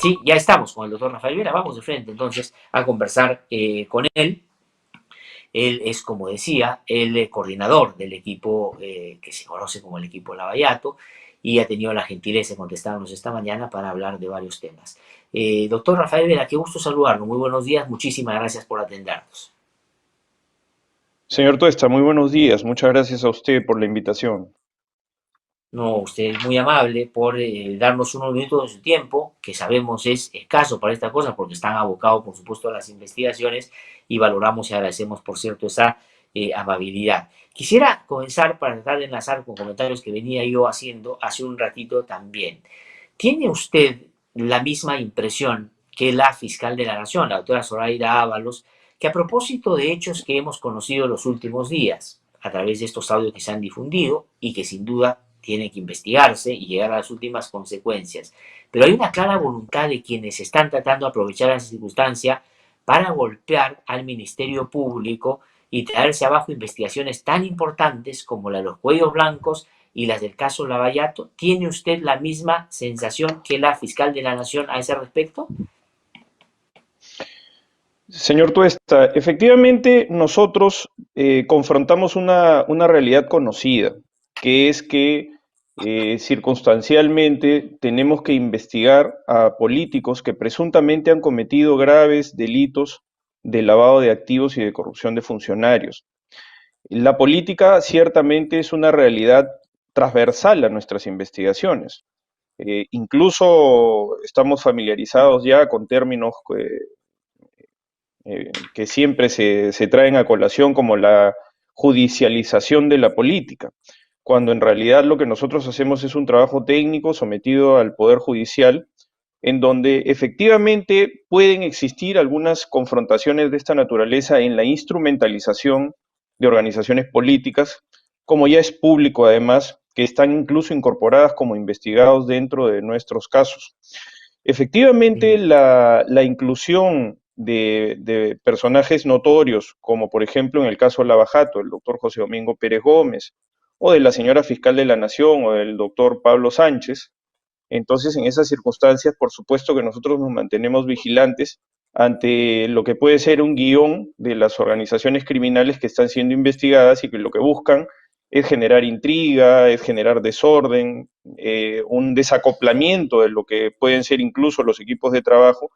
Sí, ya estamos con el doctor Rafael Vera, vamos de frente entonces a conversar con él. Él es, como decía, el coordinador del equipo que se conoce como el equipo Lavallato y ha tenido la gentileza de contestarnos esta mañana para hablar de varios temas. Doctor Rafael Vera, qué gusto saludarlo, muy buenos días, muchísimas gracias por atendernos. Señor Tuesta, muy buenos días. Muchas gracias a usted por la invitación. No, usted es muy amable por darnos unos minutos de su tiempo, que sabemos es escaso para esta cosa, porque están abocados, por supuesto, a las investigaciones y valoramos y agradecemos, por cierto, esa amabilidad. Quisiera comenzar para tratar de enlazar con comentarios que venía yo haciendo hace un ratito también. ¿Tiene usted la misma impresión que la fiscal de la Nación, la doctora Zoraida Ábalos, que a propósito de hechos que hemos conocido los últimos días, a través de estos audios que se han difundido y que sin duda tiene que investigarse y llegar a las últimas consecuencias. Pero hay una clara voluntad de quienes están tratando de aprovechar esa circunstancia para golpear al Ministerio Público y traerse abajo investigaciones tan importantes como la de los cuellos blancos y las del caso Lavallato. ¿Tiene usted la misma sensación que la fiscal de la Nación a ese respecto? Señor Tuesta, efectivamente nosotros confrontamos una realidad conocida, que es que circunstancialmente tenemos que investigar a políticos que presuntamente han cometido graves delitos de lavado de activos y de corrupción de funcionarios. La política ciertamente es una realidad transversal a nuestras investigaciones. Incluso estamos familiarizados ya con términos que siempre se traen a colación como la judicialización de la política, cuando en realidad lo que nosotros hacemos es un trabajo técnico sometido al Poder Judicial, en donde efectivamente pueden existir algunas confrontaciones de esta naturaleza en la instrumentalización de organizaciones políticas, como ya es público además, que están incluso incorporadas como investigados dentro de nuestros casos. Efectivamente, la inclusión de personajes notorios, como por ejemplo en el caso Lavajato, el doctor José Domingo Pérez Gómez, o de la señora fiscal de la Nación, o del doctor Pablo Sánchez. Entonces, en esas circunstancias, por supuesto que nosotros nos mantenemos vigilantes ante lo que puede ser un guión de las organizaciones criminales que están siendo investigadas y que lo que buscan es generar intriga, es generar desorden, un desacoplamiento de lo que pueden ser incluso los equipos de trabajo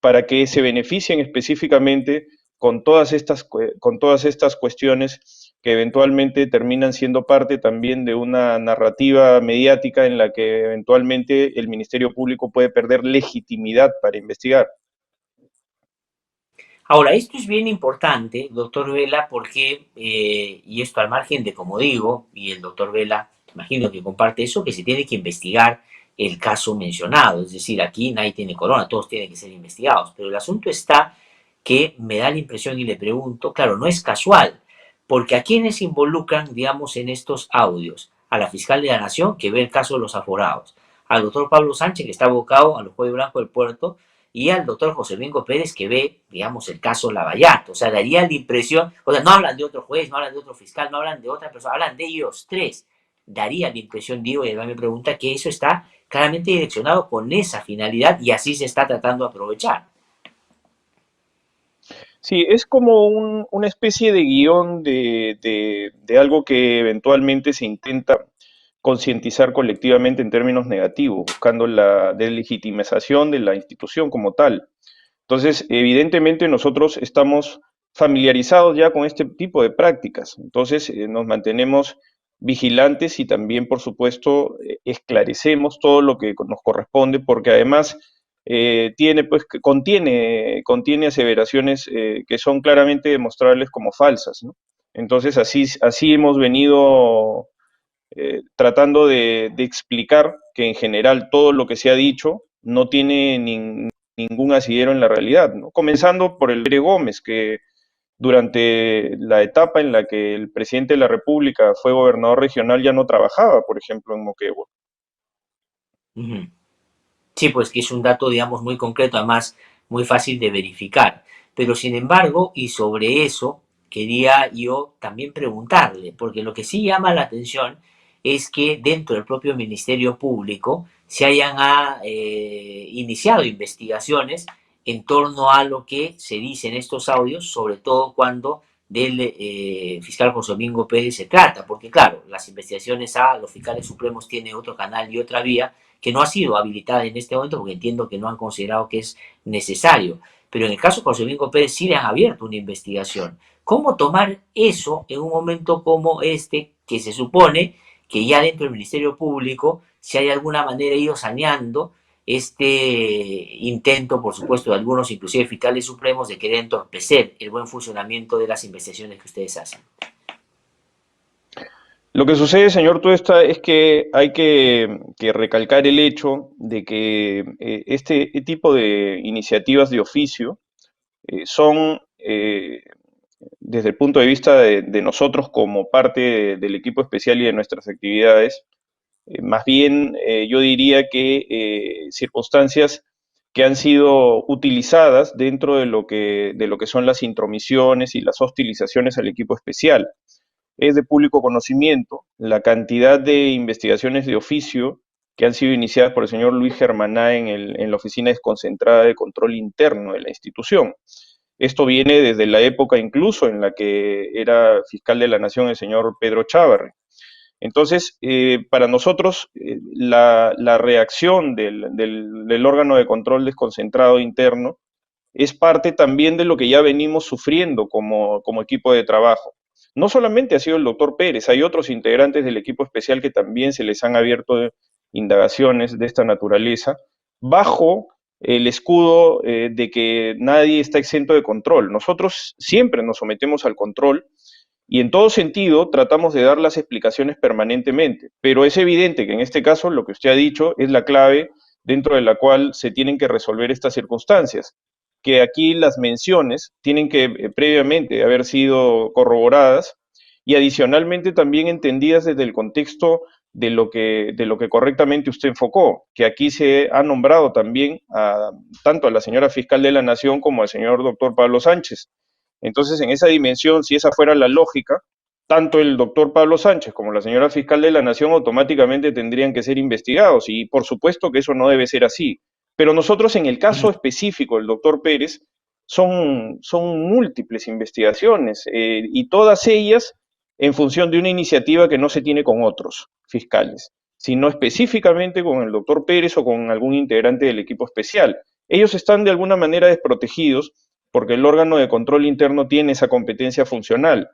para que se beneficien específicamente con todas estas cuestiones que eventualmente terminan siendo parte también de una narrativa mediática en la que eventualmente el Ministerio Público puede perder legitimidad para investigar. Ahora, esto es bien importante, doctor Vela, porque, y esto al margen de, como digo, y el doctor Vela, imagino que comparte eso, que se tiene que investigar el caso mencionado. Es decir, aquí nadie tiene corona, todos tienen que ser investigados. Pero el asunto está que me da la impresión y le pregunto, claro, no es casual, porque a quienes involucran, digamos, en estos audios, a la fiscal de la Nación, que ve el caso de los aforados, al doctor Pablo Sánchez, que está abocado a los Juegos Blancos del Puerto, y al doctor José Domingo Pérez que ve, digamos, el caso Lavallato. O sea, daría la impresión, o sea, no hablan de otro juez, no hablan de otro fiscal, no hablan de otra persona, hablan de ellos tres. Daría la impresión, digo, y además me pregunta, que eso está claramente direccionado con esa finalidad y así se está tratando de aprovechar. Sí, es como una especie de guión de algo que eventualmente se intenta concientizar colectivamente en términos negativos, buscando la deslegitimización de la institución como tal. Entonces, evidentemente nosotros estamos familiarizados ya con este tipo de prácticas, entonces nos mantenemos vigilantes y también, por supuesto, esclarecemos todo lo que nos corresponde, porque además tiene, pues, contiene aseveraciones que son claramente demostrables como falsas, ¿no? Entonces, así hemos venido tratando de explicar que en general todo lo que se ha dicho no tiene ningún asidero en la realidad, ¿no? Comenzando por el Pere Gómez, que durante la etapa en la que el presidente de la República fue gobernador regional ya no trabajaba, por ejemplo, en Moquegua. Uh -huh. Sí, pues que es un dato, digamos, muy concreto, además muy fácil de verificar. Pero sin embargo, y sobre eso, quería yo también preguntarle, porque lo que sí llama la atención es que dentro del propio Ministerio Público se hayan iniciado investigaciones en torno a lo que se dice en estos audios, sobre todo cuando del fiscal José Domingo Pérez se trata, porque claro, las investigaciones a los fiscales supremos tienen otro canal y otra vía que no ha sido habilitada en este momento porque entiendo que no han considerado que es necesario. Pero en el caso de José Domingo Pérez sí le han abierto una investigación. ¿Cómo tomar eso en un momento como este, que se supone que ya dentro del Ministerio Público, si hay alguna manera ido saneando este intento, por supuesto, de algunos, inclusive fiscales supremos, de querer entorpecer el buen funcionamiento de las investigaciones que ustedes hacen? Lo que sucede, señor Tuesta, es que hay que recalcar el hecho de que este tipo de iniciativas de oficio son, desde el punto de vista de nosotros como parte del equipo especial y de nuestras actividades, más bien yo diría que circunstancias que han sido utilizadas dentro de lo que son las intromisiones y las hostilizaciones al equipo especial. Es de público conocimiento la cantidad de investigaciones de oficio que han sido iniciadas por el señor Luis Germaná en la Oficina Desconcentrada de Control Interno de la institución. Esto viene desde la época incluso en la que era fiscal de la Nación el señor Pedro Chávarri. Entonces, para nosotros, la reacción del órgano de control desconcentrado interno es parte también de lo que ya venimos sufriendo como equipo de trabajo. No solamente ha sido el doctor Pérez, hay otros integrantes del equipo especial que también se les han abierto indagaciones de esta naturaleza, bajo el escudo de que nadie está exento de control. Nosotros siempre nos sometemos al control y en todo sentido tratamos de dar las explicaciones permanentemente, pero es evidente que en este caso lo que usted ha dicho es la clave dentro de la cual se tienen que resolver estas circunstancias, que aquí las menciones tienen que previamente haber sido corroboradas y adicionalmente también entendidas desde el contexto de lo que correctamente usted enfocó, que aquí se ha nombrado también tanto a la señora fiscal de la Nación como al señor doctor Pablo Sánchez. Entonces, en esa dimensión, si esa fuera la lógica, tanto el doctor Pablo Sánchez como la señora fiscal de la Nación automáticamente tendrían que ser investigados y por supuesto que eso no debe ser así. Pero nosotros en el caso específico del doctor Pérez son múltiples investigaciones y todas ellas en función de una iniciativa que no se tiene con otros fiscales, sino específicamente con el doctor Pérez o con algún integrante del equipo especial. Ellos están de alguna manera desprotegidos porque el órgano de control interno tiene esa competencia funcional.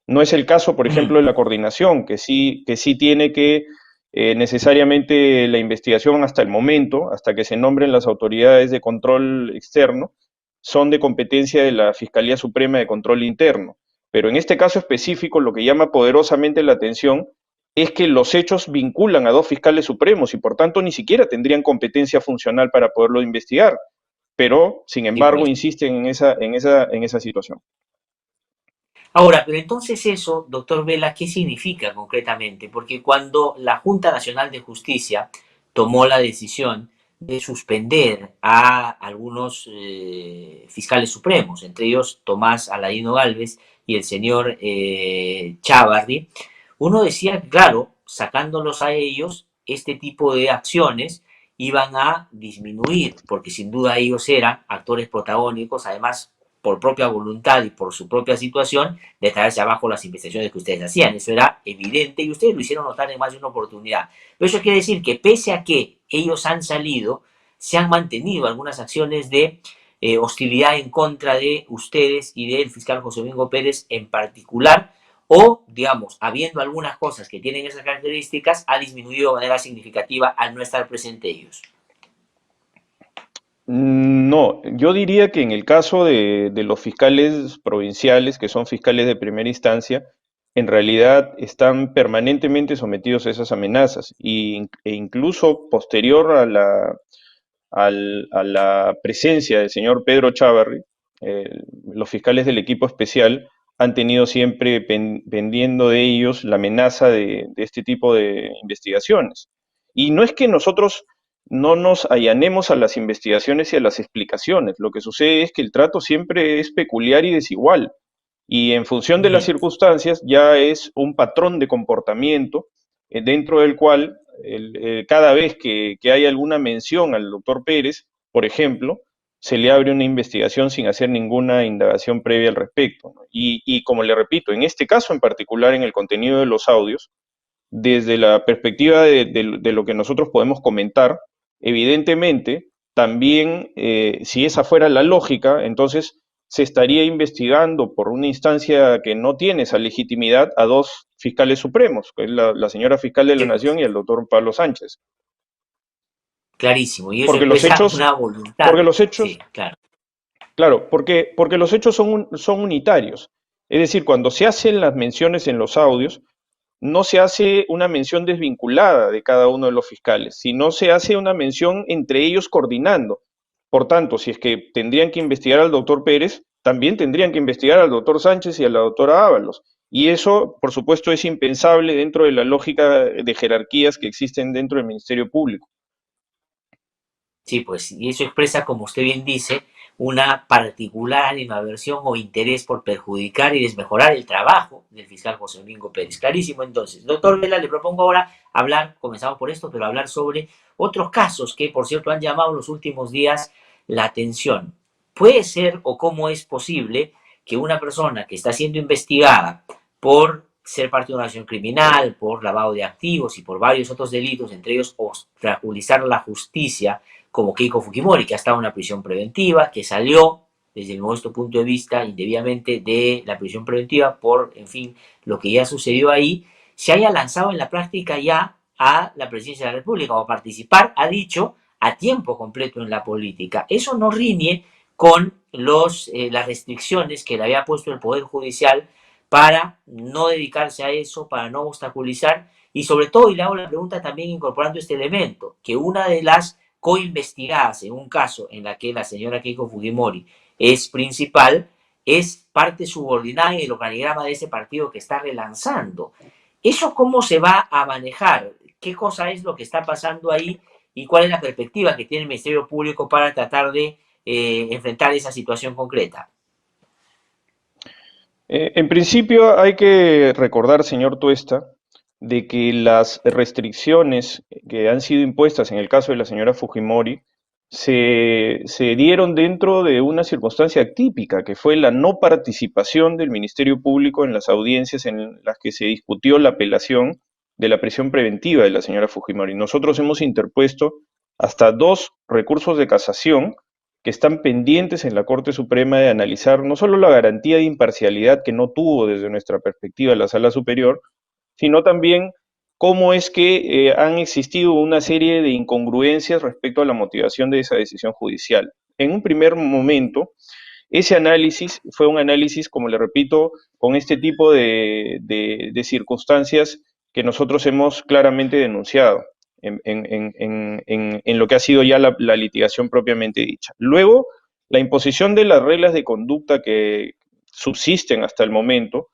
No es el caso, por ejemplo, de la coordinación, que sí tiene que necesariamente la investigación hasta el momento, hasta que se nombren las autoridades de control externo, son de competencia de la Fiscalía Suprema de Control Interno. Pero en este caso específico, lo que llama poderosamente la atención es que los hechos vinculan a dos fiscales supremos y por tanto ni siquiera tendrían competencia funcional para poderlo investigar. Pero, sin Sí, embargo, pues. insisten en esa situación. Ahora, pero entonces eso, doctor Vela, ¿qué significa concretamente? Porque cuando la Junta Nacional de Justicia tomó la decisión de suspender a algunos fiscales supremos, entre ellos Tomás Aladino Gálvez y el señor Chávarri, uno decía, claro, sacándolos a ellos, este tipo de acciones iban a disminuir, porque sin duda ellos eran actores protagónicos, además por propia voluntad y por su propia situación, de traerse abajo las investigaciones que ustedes hacían. Eso era evidente y ustedes lo hicieron notar en más de una oportunidad. Pero eso quiere decir que pese a que ellos han salido, se han mantenido algunas acciones de hostilidad en contra de ustedes y del fiscal José Domingo Pérez en particular, o, digamos, habiendo algunas cosas que tienen esas características, ha disminuido de manera significativa al no estar presente ellos. No, yo diría que en el caso de los fiscales provinciales, que son fiscales de primera instancia, en realidad están permanentemente sometidos a esas amenazas e incluso posterior a la presencia del señor Pedro Chávarri, eh, los fiscales del equipo especial han tenido siempre pendiendo de ellos la amenaza de este tipo de investigaciones. Y no es que nosotros no nos allanemos a las investigaciones y a las explicaciones. Lo que sucede es que el trato siempre es peculiar y desigual. Y en función de las circunstancias ya es un patrón de comportamiento dentro del cual cada vez que hay alguna mención al doctor Pérez, por ejemplo, se le abre una investigación sin hacer ninguna indagación previa al respecto, ¿no? Y como le repito, en este caso en particular, en el contenido de los audios, desde la perspectiva de lo que nosotros podemos comentar, evidentemente, también, si esa fuera la lógica, entonces se estaría investigando por una instancia que no tiene esa legitimidad a dos fiscales supremos, que es la señora fiscal de la Sí, pues, Nación y el doctor Pablo Sánchez. clarísimo. Y eso Porque los expresa hechos, una voluntad. porque los Sí, hechos, claro. claro, porque los hechos son unitarios. Es decir, cuando se hacen las menciones en los audios, no se hace una mención desvinculada de cada uno de los fiscales, sino se hace una mención entre ellos coordinando. Por tanto, si es que tendrían que investigar al doctor Pérez, también tendrían que investigar al doctor Sánchez y a la doctora Ábalos. Y eso, por supuesto, es impensable dentro de la lógica de jerarquías que existen dentro del Ministerio Público. Sí, pues, y eso expresa, como usted bien dice, una particular animadversión o interés por perjudicar y desmejorar el trabajo del fiscal José Domingo Pérez. Clarísimo, entonces. Doctor Vela, le propongo ahora hablar, comenzamos por esto, pero hablar sobre otros casos que, por cierto, han llamado en los últimos días la atención. ¿Puede ser o cómo es posible que una persona que está siendo investigada por ser parte de una acción criminal, por lavado de activos y por varios otros delitos, entre ellos obstaculizar la justicia, como Keiko Fujimori, que ha estado en una prisión preventiva, que salió, desde nuestro punto de vista, indebidamente de la prisión preventiva por, en fin, lo que ya sucedió ahí, se haya lanzado en la práctica ya a la presidencia de la República o a participar, ha dicho, a tiempo completo en la política? Eso no riñe con las restricciones que le había puesto el Poder Judicial para no dedicarse a eso, para no obstaculizar, y sobre todo, y le hago la pregunta también incorporando este elemento, que una de las coinvestigadas en un caso en la que la señora Keiko Fujimori es principal, es parte subordinada en el organigrama de ese partido que está relanzando. ¿Eso cómo se va a manejar? ¿Qué cosa es lo que está pasando ahí? ¿Y cuál es la perspectiva que tiene el Ministerio Público para tratar de enfrentar esa situación concreta? En principio hay que recordar, señor Tuesta, de que las restricciones que han sido impuestas en el caso de la señora Fujimori se dieron dentro de una circunstancia atípica, que fue la no participación del Ministerio Público en las audiencias en las que se discutió la apelación de la prisión preventiva de la señora Fujimori. Nosotros hemos interpuesto hasta dos recursos de casación que están pendientes en la Corte Suprema de analizar no solo la garantía de imparcialidad que no tuvo desde nuestra perspectiva la Sala Superior, sino también cómo es que han existido una serie de incongruencias respecto a la motivación de esa decisión judicial. En un primer momento, ese análisis fue un análisis, como le repito, con este tipo de circunstancias que nosotros hemos claramente denunciado en lo que ha sido ya la litigación propiamente dicha. Luego, la imposición de las reglas de conducta que subsisten hasta el momento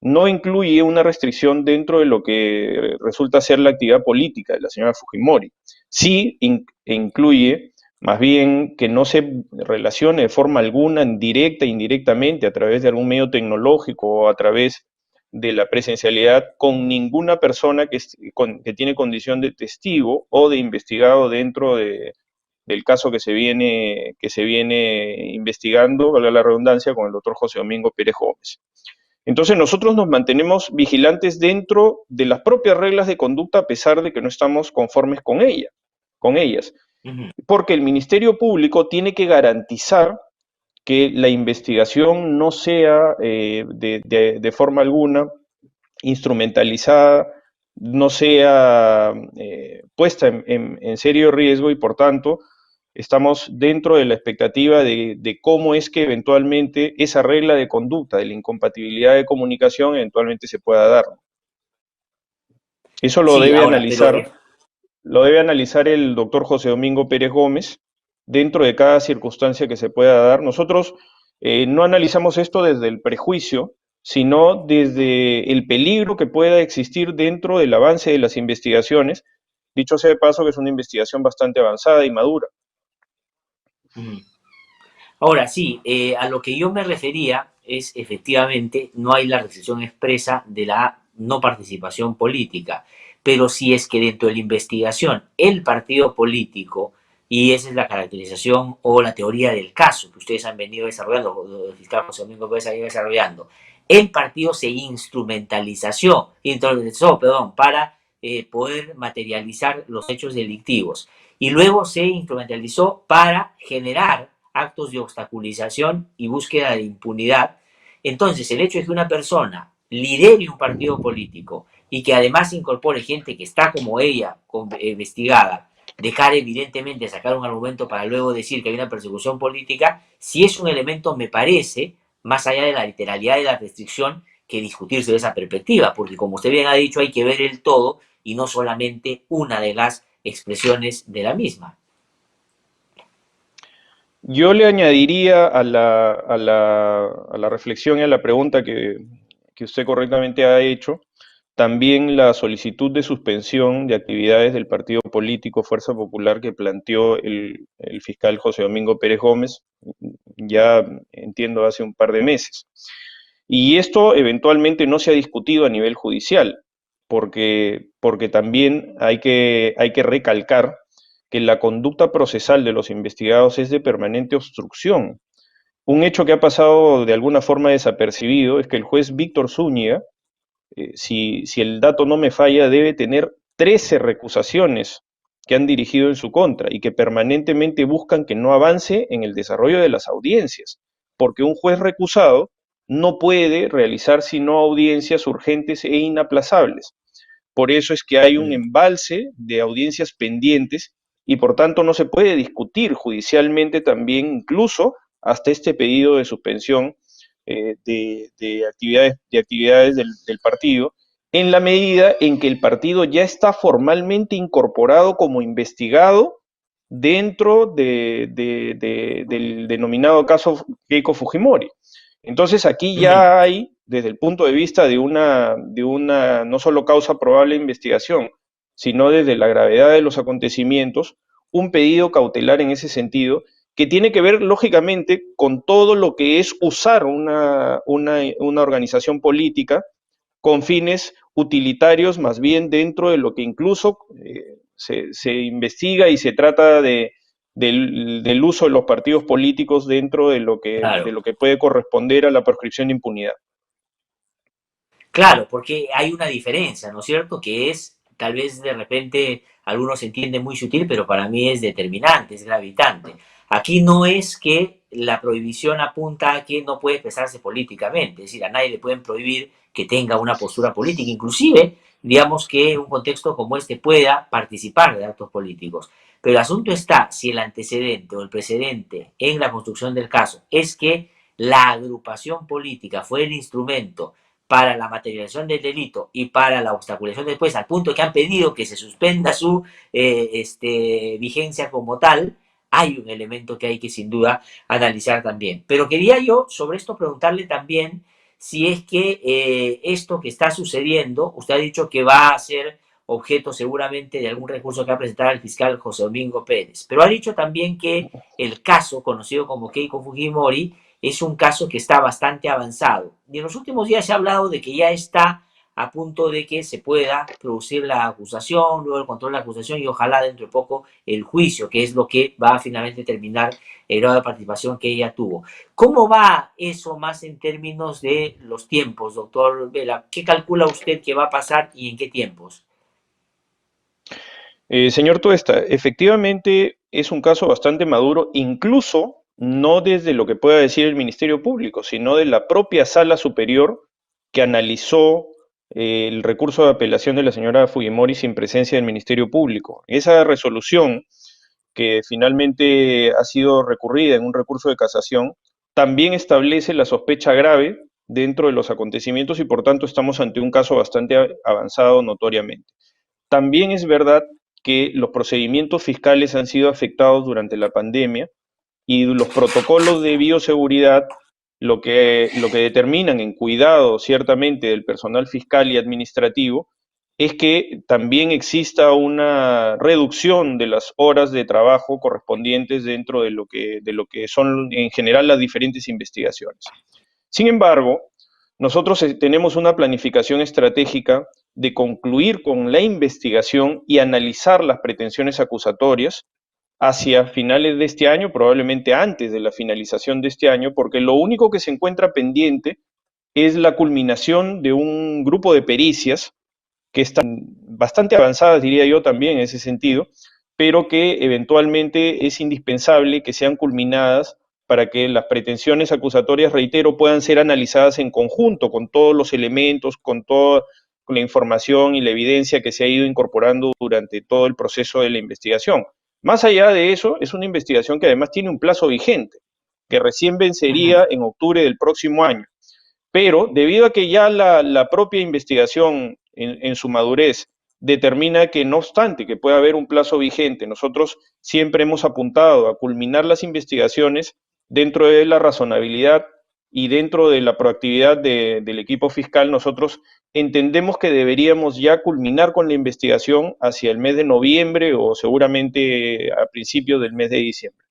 no incluye una restricción dentro de lo que resulta ser la actividad política de la señora Fujimori. Sí incluye más bien que no se relacione de forma alguna, directa e indirectamente, a través de algún medio tecnológico o a través de la presencialidad con ninguna persona que tiene condición de testigo o de investigado dentro del caso que se viene investigando, valga la redundancia, con el doctor José Domingo Pérez Gómez. Entonces nosotros nos mantenemos vigilantes dentro de las propias reglas de conducta a pesar de que no estamos conformes con ellas, Uh -huh. porque el Ministerio Público tiene que garantizar que la investigación no sea de forma alguna instrumentalizada, no sea puesta en serio riesgo y por tanto estamos dentro de la expectativa de cómo es que eventualmente esa regla de conducta de la incompatibilidad de comunicación eventualmente se pueda dar. Eso Sí, ahora, pero lo debe analizar el doctor José Domingo Pérez Gómez dentro de cada circunstancia que se pueda dar. Nosotros no analizamos esto desde el prejuicio, sino desde el peligro que pueda existir dentro del avance de las investigaciones. Dicho sea de paso que es una investigación bastante avanzada y madura. ahora sí, a lo que yo me refería es efectivamente no hay la restricción expresa de la no participación política, Pero si es que dentro de la investigación el partido político, y esa es la caracterización o la teoría del caso que ustedes han venido desarrollando, o el fiscal José Domingo Pérez ha ido desarrollando, el partido se instrumentalizó, perdón, para poder materializar los hechos delictivos y luego se instrumentalizó para generar actos de obstaculización y búsqueda de impunidad. Entonces, el hecho de que una persona lidere un partido político y que además incorpore gente que está como ella investigada, de cara evidentemente a sacar un argumento para luego decir que hay una persecución política, si es un elemento, me parece, más allá de la literalidad y la restricción, que discutirse de esa perspectiva, porque como usted bien ha dicho, hay que ver el todo y no solamente una de las expresiones de la misma. Yo le añadiría a la reflexión y a la pregunta que usted correctamente ha hecho, también la solicitud de suspensión de actividades del partido político Fuerza Popular que planteó el fiscal José Domingo Pérez Gómez, ya entiendo hace un par de meses. Y esto eventualmente no se ha discutido a nivel judicial, porque también hay que recalcar que la conducta procesal de los investigados es de permanente obstrucción. Un hecho que ha pasado de alguna forma desapercibido es que el juez Víctor Zúñiga, si el dato no me falla, debe tener 13 recusaciones que han dirigido en su contra y que permanentemente buscan que no avance en el desarrollo de las audiencias, porque un juez recusado no puede realizar sino audiencias urgentes e inaplazables. Por eso es que hay un embalse de audiencias pendientes y por tanto no se puede discutir judicialmente también incluso hasta este pedido de suspensión de actividades del partido, en la medida en que el partido ya está formalmente incorporado como investigado dentro del denominado caso Keiko Fujimori. Entonces aquí ya hay, desde el punto de vista de una no solo causa probable de investigación, sino desde la gravedad de los acontecimientos, un pedido cautelar en ese sentido que tiene que ver lógicamente con todo lo que es usar una organización política con fines utilitarios, más bien dentro de lo que incluso se investiga y se trata del uso de los partidos políticos dentro de Claro, lo que puede corresponder a la proscripción de impunidad. claro, porque hay una diferencia, ¿no es cierto? Que es, tal vez de repente, algunos entienden muy sutil, pero para mí es determinante, es gravitante. Aquí no es que la prohibición apunta a que no puede expresarse políticamente, es decir, a nadie le pueden prohibir que tenga una postura política, inclusive, digamos que un contexto como este pueda participar de actos políticos. Pero el asunto está si el antecedente o el precedente en la construcción del caso es que la agrupación política fue el instrumento para la materialización del delito y para la obstaculización después, al punto que han pedido que se suspenda su vigencia como tal, hay un elemento que hay que sin duda analizar también. Pero quería yo sobre esto preguntarle también si es que esto que está sucediendo, usted ha dicho que va a ser objeto seguramente de algún recurso que va a presentar el fiscal José Domingo Pérez, pero ha dicho también que el caso conocido como Keiko Fujimori es un caso que está bastante avanzado. Y en los últimos días se ha hablado de que ya está a punto de que se pueda producir la acusación, luego el control de la acusación y ojalá dentro de poco el juicio, que es lo que va a finalmente terminar el grado de participación que ella tuvo. ¿Cómo va eso más en términos de los tiempos, doctor Vela? ¿Qué calcula usted que va a pasar y en qué tiempos? Señor Tuesta, efectivamente es un caso bastante maduro, incluso no desde lo que pueda decir el Ministerio Público, sino de la propia Sala Superior que analizó el recurso de apelación de la señora Fujimori sin presencia del Ministerio Público. Esa resolución, que finalmente ha sido recurrida en un recurso de casación, también establece la sospecha grave dentro de los acontecimientos y por tanto estamos ante un caso bastante avanzado notoriamente. También es verdad que los procedimientos fiscales han sido afectados durante la pandemia y los protocolos de bioseguridad lo que determinan en cuidado ciertamente del personal fiscal y administrativo es que también exista una reducción de las horas de trabajo correspondientes dentro de lo que son en general las diferentes investigaciones. Sin embargo, nosotros tenemos una planificación estratégica de concluir con la investigación y analizar las pretensiones acusatorias hacia finales de este año, probablemente antes de la finalización de este año, porque lo único que se encuentra pendiente es la culminación de un grupo de pericias que están bastante avanzadas, diría yo también en ese sentido, pero que eventualmente es indispensable que sean culminadas para que las pretensiones acusatorias, reitero, puedan ser analizadas en conjunto con todos los elementos, con toda la información y la evidencia que se ha ido incorporando durante todo el proceso de la investigación. Más allá de eso, es una investigación que además tiene un plazo vigente, que recién vencería en octubre del próximo año. Pero debido a que ya la propia investigación en su madurez determina que no obstante que pueda haber un plazo vigente, nosotros siempre hemos apuntado a culminar las investigaciones dentro de la razonabilidad y dentro de la proactividad del equipo fiscal. Nosotros entendemos que deberíamos ya culminar con la investigación hacia el mes de noviembre o seguramente a principios del mes de diciembre.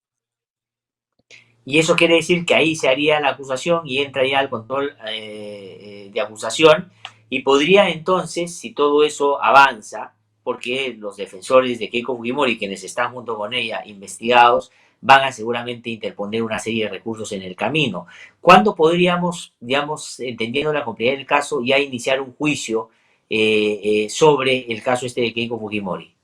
Y eso quiere decir que ahí se haría la acusación y entra ya el control de acusación y podría entonces, si todo eso avanza, porque los defensores de Keiko Fujimori, quienes están junto con ella investigados, van a seguramente interponer una serie de recursos en el camino. ¿Cuándo podríamos, digamos, entendiendo la complejidad del caso, ya iniciar un juicio sobre el caso este de Keiko Fujimori?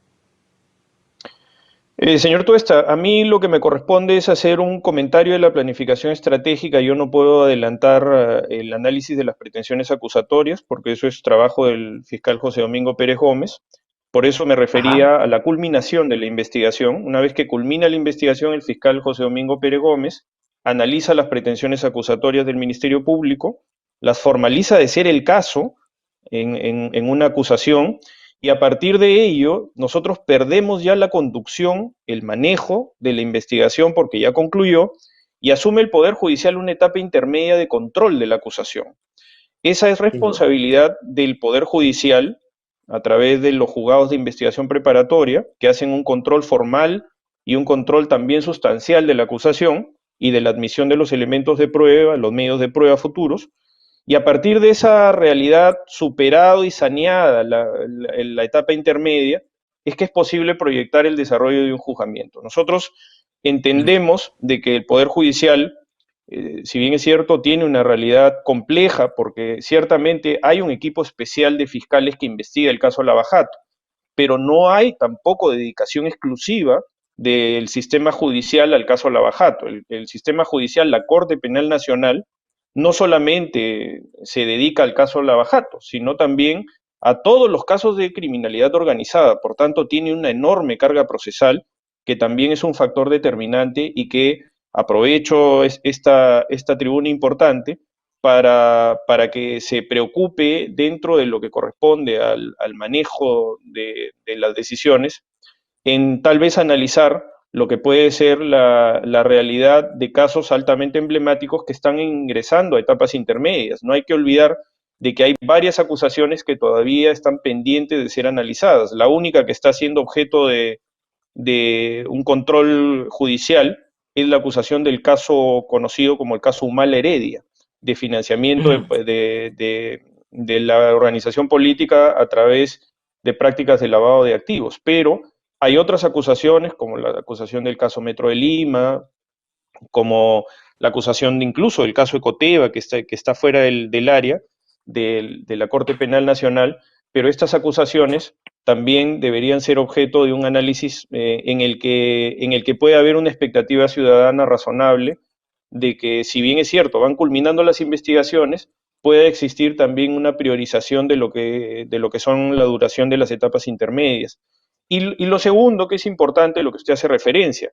Señor Tuesta, a mí lo que me corresponde es hacer un comentario de la planificación estratégica. Yo no puedo adelantar el análisis de las pretensiones acusatorias, porque eso es trabajo del fiscal José Domingo Pérez Gómez. Por eso me Ajá. refería a la culminación de la investigación. Una vez que culmina la investigación, el fiscal José Domingo Pérez Gómez analiza las pretensiones acusatorias del Ministerio Público, las formaliza de ser el caso en una acusación, y a partir de ello nosotros perdemos ya la conducción, el manejo de la investigación porque ya concluyó, y asume el Poder Judicial una etapa intermedia de control de la acusación. Esa es Sin duda. responsabilidad del Poder Judicial a través de los juzgados de investigación preparatoria, que hacen un control formal y un control también sustancial de la acusación y de la admisión de los elementos de prueba, los medios de prueba futuros. Y a partir de esa realidad superado y saneada la etapa intermedia, es que es posible proyectar el desarrollo de un juzgamiento. Nosotros entendemos de que el Poder Judicial, si bien es cierto, tiene una realidad compleja, porque ciertamente hay un equipo especial de fiscales que investiga el caso Lava Jato, pero no hay tampoco dedicación exclusiva del sistema judicial al caso Lava Jato. El sistema judicial, la Corte Penal Nacional, no solamente se dedica al caso Lava Jato, sino también a todos los casos de criminalidad organizada. Por tanto, tiene una enorme carga procesal que también es un factor determinante y que aprovecho esta tribuna importante para que se preocupe dentro de lo que corresponde al manejo de las decisiones, en tal vez analizar lo que puede ser la realidad de casos altamente emblemáticos que están ingresando a etapas intermedias. No hay que olvidar de que hay varias acusaciones que todavía están pendientes de ser analizadas. La única que está siendo objeto de un control judicial es la acusación del caso conocido como el caso Humala Heredia, de financiamiento de la organización política a través de prácticas de lavado de activos. Pero hay otras acusaciones, como la acusación del caso Metro de Lima, como la acusación de incluso del caso Ecoteva, que está fuera del área de la Corte Penal Nacional, pero estas acusaciones también deberían ser objeto de un análisis en el que puede haber una expectativa ciudadana razonable de que, si bien es cierto, van culminando las investigaciones, puede existir también una priorización de lo que son la duración de las etapas intermedias. Y lo segundo, que es importante, lo que usted hace referencia,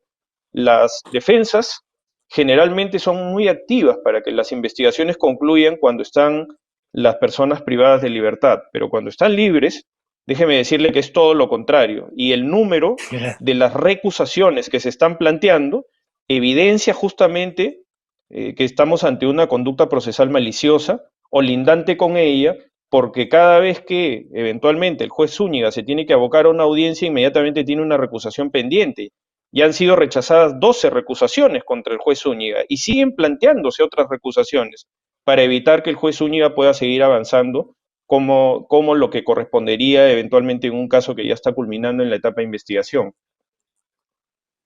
las defensas generalmente son muy activas para que las investigaciones concluyan cuando están las personas privadas de libertad, pero cuando están libres, déjeme decirle que es todo lo contrario. Y el número de las recusaciones que se están planteando evidencia justamente que estamos ante una conducta procesal maliciosa o lindante con ella, porque cada vez que eventualmente el juez Zúñiga se tiene que abocar a una audiencia, inmediatamente tiene una recusación pendiente. Ya han sido rechazadas 12 recusaciones contra el juez Zúñiga y siguen planteándose otras recusaciones para evitar que el juez Zúñiga pueda seguir avanzando como lo que correspondería eventualmente en un caso que ya está culminando en la etapa de investigación.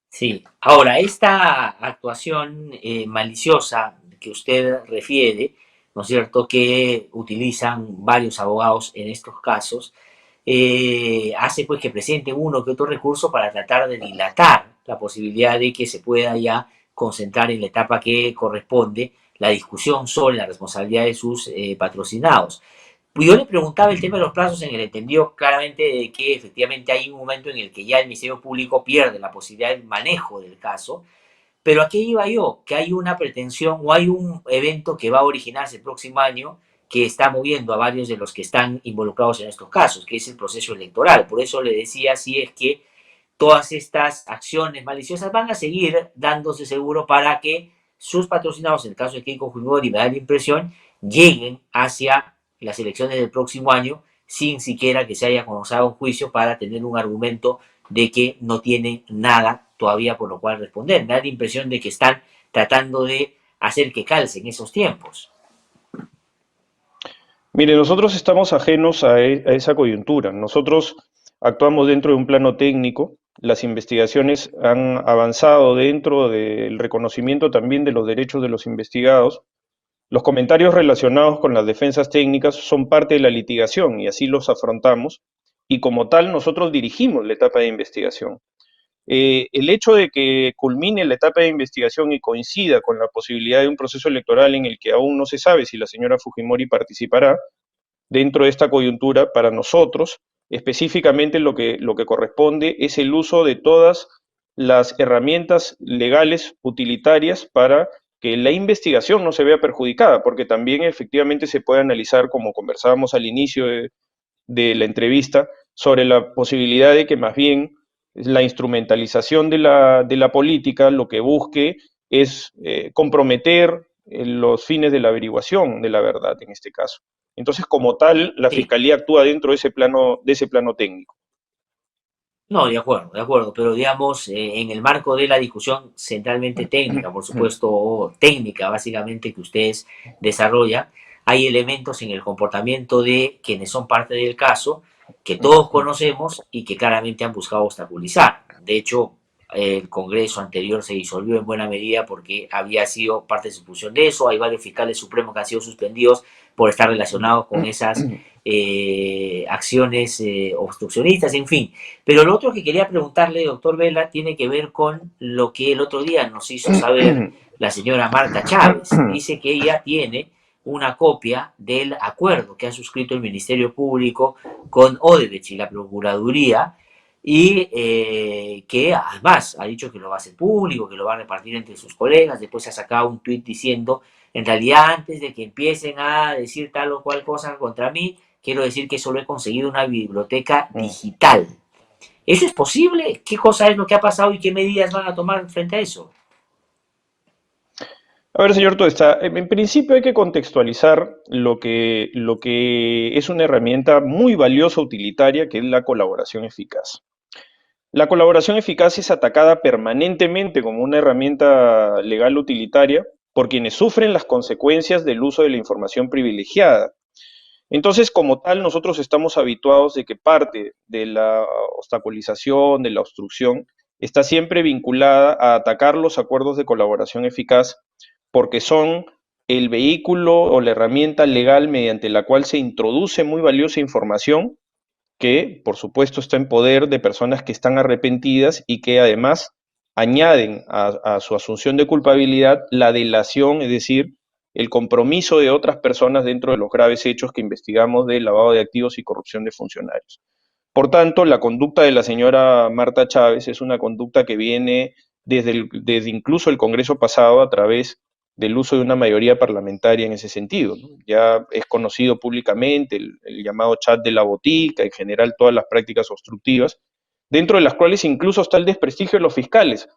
Sí. Ahora, esta actuación maliciosa que usted refiere, ¿no es cierto?, que utilizan varios abogados en estos casos, hace pues que presente uno que otro recurso para tratar de dilatar la posibilidad de que se pueda ya concentrar en la etapa que corresponde la discusión sobre la responsabilidad de sus patrocinados. Pues yo le preguntaba el tema de los plazos, en el entendió claramente de que efectivamente hay un momento en el que ya el Ministerio Público pierde la posibilidad del manejo del caso, pero ¿a qué iba yo? Que hay una pretensión o hay un evento que va a originarse el próximo año que está moviendo a varios de los que están involucrados en estos casos, que es el proceso electoral. Por eso le decía, si es que todas estas acciones maliciosas van a seguir dándose seguro para que sus patrocinados, en el caso de Keiko Fujimori, me da la impresión, lleguen hacia las elecciones del próximo año sin siquiera que se haya comenzado un juicio para tener un argumento de que no tienen nada todavía por lo cual responder. Me da la impresión de que están tratando de hacer que calcen esos tiempos. Mire, nosotros estamos ajenos a esa coyuntura. Nosotros actuamos dentro de un plano técnico. Las investigaciones han avanzado dentro del reconocimiento también de los derechos de los investigados. Los comentarios relacionados con las defensas técnicas son parte de la litigación y así los afrontamos. Y como tal, nosotros dirigimos la etapa de investigación. El hecho de que culmine la etapa de investigación y coincida con la posibilidad de un proceso electoral en el que aún no se sabe si la señora Fujimori participará, dentro de esta coyuntura, para nosotros, específicamente lo que corresponde es el uso de todas las herramientas legales utilitarias para que la investigación no se vea perjudicada, porque también efectivamente se puede analizar, como conversábamos al inicio de la entrevista, sobre la posibilidad de que más bien la instrumentalización de la política lo que busque es comprometer los fines de la averiguación de la verdad en este caso. Entonces, como tal, la Sí. Fiscalía actúa dentro de ese plano técnico. No, de acuerdo, pero digamos, en el marco de la discusión centralmente técnica, por supuesto, o técnica básicamente que ustedes desarrollan, hay elementos en el comportamiento de quienes son parte del caso que todos conocemos y que claramente han buscado obstaculizar. De hecho, el Congreso anterior se disolvió en buena medida porque había sido parte de su función de eso. Hay varios fiscales supremos que han sido suspendidos por estar relacionados con esas acciones obstruccionistas, en fin. Pero lo otro que quería preguntarle, doctor Vela, tiene que ver con lo que el otro día nos hizo saber la señora Marta Chávez. Dice que ella tiene una copia del acuerdo que ha suscrito el Ministerio Público con Odebrecht y la Procuraduría, y que además ha dicho que lo va a hacer público, que lo va a repartir entre sus colegas. Después ha sacado un tuit diciendo, en realidad, antes de que empiecen a decir tal o cual cosa contra mí, quiero decir que solo he conseguido una biblioteca digital. ¿Eso es posible? ¿Qué cosa es lo que ha pasado y qué medidas van a tomar frente a eso? A ver, señor Tuesta, en principio hay que contextualizar lo que es una herramienta muy valiosa, utilitaria, que es la colaboración eficaz. La colaboración eficaz es atacada permanentemente como una herramienta legal utilitaria por quienes sufren las consecuencias del uso de la información privilegiada. Entonces, como tal, nosotros estamos habituados de que parte de la obstaculización, de la obstrucción, está siempre vinculada a atacar los acuerdos de colaboración eficaz porque son el vehículo o la herramienta legal mediante la cual se introduce muy valiosa información que, por supuesto, está en poder de personas que están arrepentidas y que además añaden a su asunción de culpabilidad la delación, es decir, el compromiso de otras personas dentro de los graves hechos que investigamos de lavado de activos y corrupción de funcionarios. Por tanto, la conducta de la señora Marta Chávez es una conducta que viene desde incluso el Congreso pasado a través del uso de una mayoría parlamentaria en ese sentido, ¿no? Ya es conocido públicamente el llamado chat de la botica, en general todas las prácticas obstructivas, dentro de las cuales incluso está el desprestigio de los fiscales,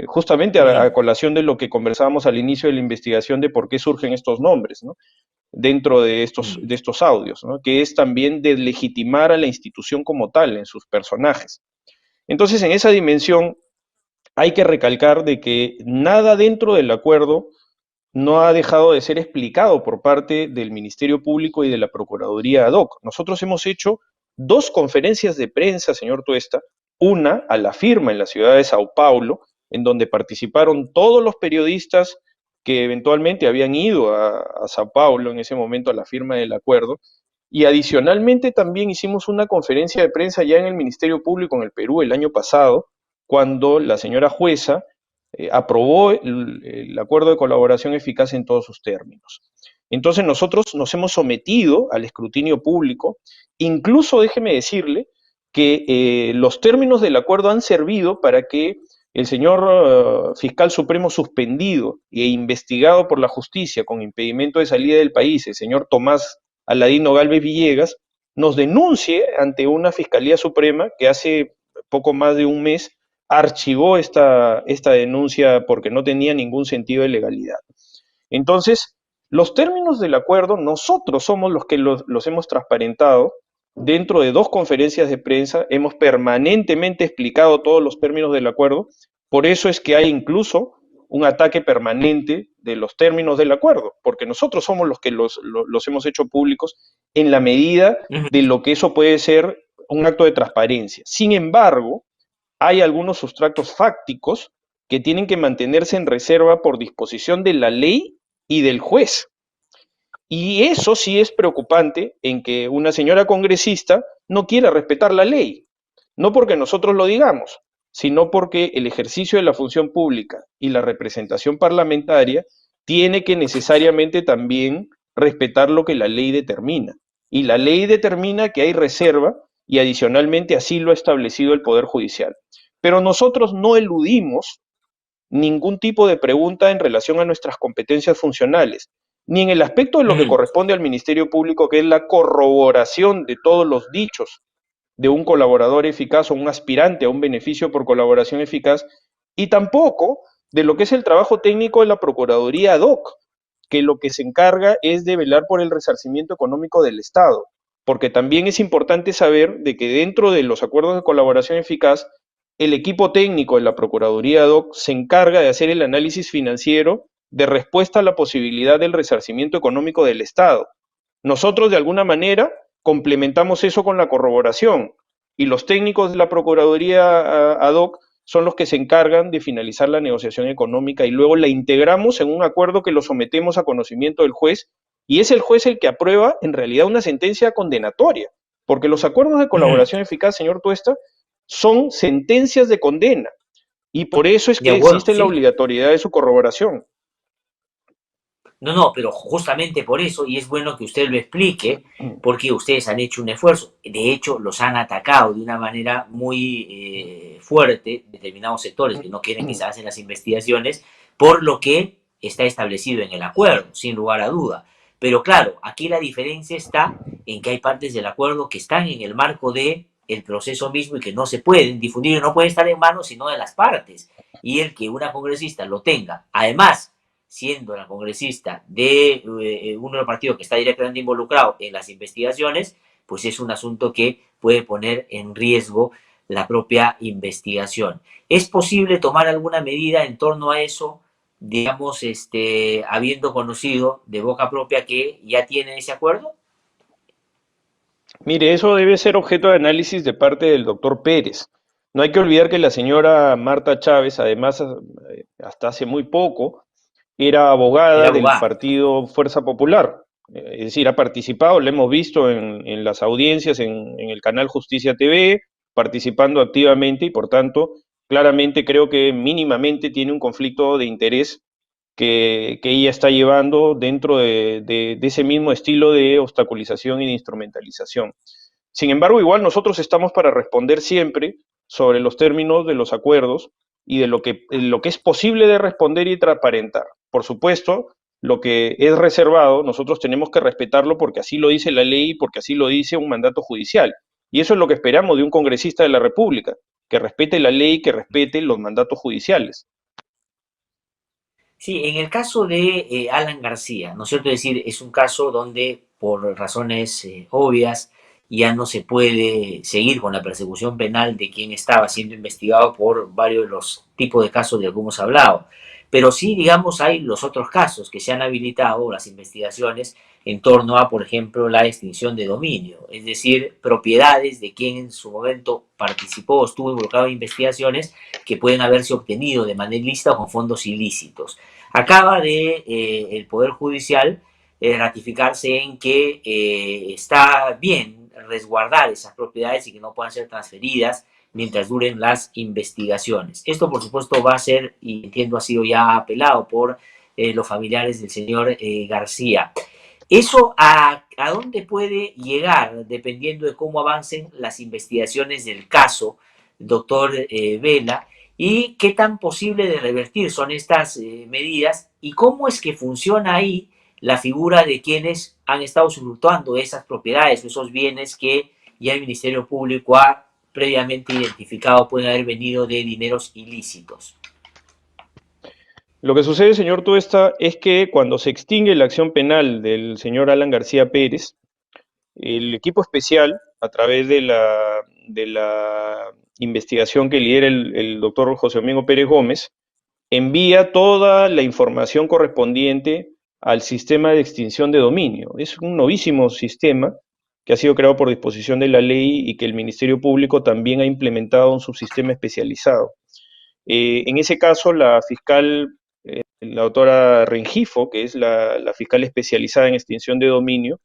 justamente a colación de lo que conversábamos al inicio de la investigación de por qué surgen estos nombres, ¿no? Dentro de estos audios, ¿no? Que es también deslegitimar a la institución como tal en sus personajes. Entonces, en esa dimensión hay que recalcar de que nada dentro del acuerdo no ha dejado de ser explicado por parte del Ministerio Público y de la Procuraduría ad hoc. Nosotros hemos hecho dos conferencias de prensa, señor Tuesta, una a la firma en la ciudad de Sao Paulo, en donde participaron todos los periodistas que eventualmente habían ido a Sao Paulo en ese momento a la firma del acuerdo, y adicionalmente también hicimos una conferencia de prensa ya en el Ministerio Público en el Perú el año pasado, cuando la señora jueza aprobó el acuerdo de colaboración eficaz en todos sus términos. Entonces nosotros nos hemos sometido al escrutinio público, incluso déjeme decirle que los términos del acuerdo han servido para que el señor fiscal supremo suspendido e investigado por la justicia con impedimento de salida del país, el señor Tomás Aladino Galvez Villegas, nos denuncie ante una Fiscalía Suprema que hace poco más de un mes archivó esta denuncia porque no tenía ningún sentido de legalidad. Entonces, los términos del acuerdo, nosotros somos los que los hemos transparentado dentro de dos conferencias de prensa, hemos permanentemente explicado todos los términos del acuerdo, por eso es que hay incluso un ataque permanente de los términos del acuerdo, porque nosotros somos los que los hemos hecho públicos en la medida de lo que eso puede ser un acto de transparencia. Sin embargo, hay algunos sustratos fácticos que tienen que mantenerse en reserva por disposición de la ley y del juez. Y eso sí es preocupante en que una señora congresista no quiera respetar la ley, no porque nosotros lo digamos, sino porque el ejercicio de la función pública y la representación parlamentaria tiene que necesariamente también respetar lo que la ley determina. Y la ley determina que hay reserva y adicionalmente así lo ha establecido el Poder Judicial. Pero nosotros no eludimos ningún tipo de pregunta en relación a nuestras competencias funcionales, ni en el aspecto de lo que corresponde al Ministerio Público, que es la corroboración de todos los dichos de un colaborador eficaz o un aspirante a un beneficio por colaboración eficaz, y tampoco de lo que es el trabajo técnico de la Procuraduría ad hoc, que lo que se encarga es de velar por el resarcimiento económico del Estado, porque también es importante saber de que dentro de los acuerdos de colaboración eficaz, el equipo técnico de la Procuraduría ad hoc se encarga de hacer el análisis financiero de respuesta a la posibilidad del resarcimiento económico del Estado. Nosotros, de alguna manera, complementamos eso con la corroboración y los técnicos de la Procuraduría ad hoc son los que se encargan de finalizar la negociación económica y luego la integramos en un acuerdo que lo sometemos a conocimiento del juez y es el juez el que aprueba en realidad una sentencia condenatoria, porque los acuerdos de colaboración eficaz, señor Tuesta, son sentencias de condena y por eso es que existe la obligatoriedad de su corroboración. No, pero justamente por eso, y es bueno que usted lo explique, porque ustedes han hecho un esfuerzo, de hecho los han atacado de una manera muy fuerte determinados sectores que no quieren que se hacen las investigaciones, por lo que está establecido en el acuerdo, sin lugar a duda. Pero claro, aquí la diferencia está en que hay partes del acuerdo que están en el marco de el proceso mismo y que no se pueden difundir, no pueden estar en manos sino de las partes. Y el que una congresista lo tenga, además, siendo la congresista de uno de los partidos que está directamente involucrado en las investigaciones, pues es un asunto que puede poner en riesgo la propia investigación. ¿Es posible tomar alguna medida en torno a eso, digamos, habiendo conocido de boca propia que ya tiene ese acuerdo? Mire, eso debe ser objeto de análisis de parte del doctor Pérez. No hay que olvidar que la señora Marta Chávez, además, hasta hace muy poco, era abogada del partido Fuerza Popular. Es decir, ha participado, lo hemos visto en las audiencias en el canal Justicia TV, participando activamente y por tanto, claramente creo que mínimamente tiene un conflicto de interés que ella está llevando dentro de ese mismo estilo de obstaculización y de instrumentalización. Sin embargo, igual nosotros estamos para responder siempre sobre los términos de los acuerdos y de lo que es posible de responder y transparentar. Por supuesto, lo que es reservado, nosotros tenemos que respetarlo porque así lo dice la ley y porque así lo dice un mandato judicial. Y eso es lo que esperamos de un congresista de la República, que respete la ley, que respete los mandatos judiciales. Sí, en el caso de Alan García, ¿no es cierto? Es decir, es un caso donde por razones obvias ya no se puede seguir con la persecución penal de quien estaba siendo investigado por varios de los tipos de casos de los que hemos hablado. Pero sí, digamos, hay los otros casos que se han habilitado, las investigaciones en torno a, por ejemplo, la extinción de dominio, es decir, propiedades de quien en su momento participó o estuvo involucrado en investigaciones que pueden haberse obtenido de manera ilícita o con fondos ilícitos. Acaba de el Poder Judicial ratificarse en que está bien resguardar esas propiedades y que no puedan ser transferidas mientras duren las investigaciones. Esto, por supuesto, va a ser, y entiendo ha sido ya apelado por los familiares del señor García. ¿Eso a dónde puede llegar dependiendo de cómo avancen las investigaciones del caso, doctor Vela? ¿Y qué tan posible de revertir son estas medidas? ¿Y cómo es que funciona ahí la figura de quienes han estado usufructuando esas propiedades o esos bienes que ya el Ministerio Público ha previamente identificado pueden haber venido de dineros ilícitos? Lo que sucede, señor Tuesta, es que cuando se extingue la acción penal del señor Alan García Pérez, el equipo especial, a través de la investigación que lidera el doctor José Domingo Pérez Gómez, envía toda la información correspondiente al sistema de extinción de dominio. Es un novísimo sistema que ha sido creado por disposición de la ley y que el Ministerio Público también ha implementado un subsistema especializado. En ese caso, la fiscal, la doctora Rengifo, que es la fiscal especializada en extinción de dominio,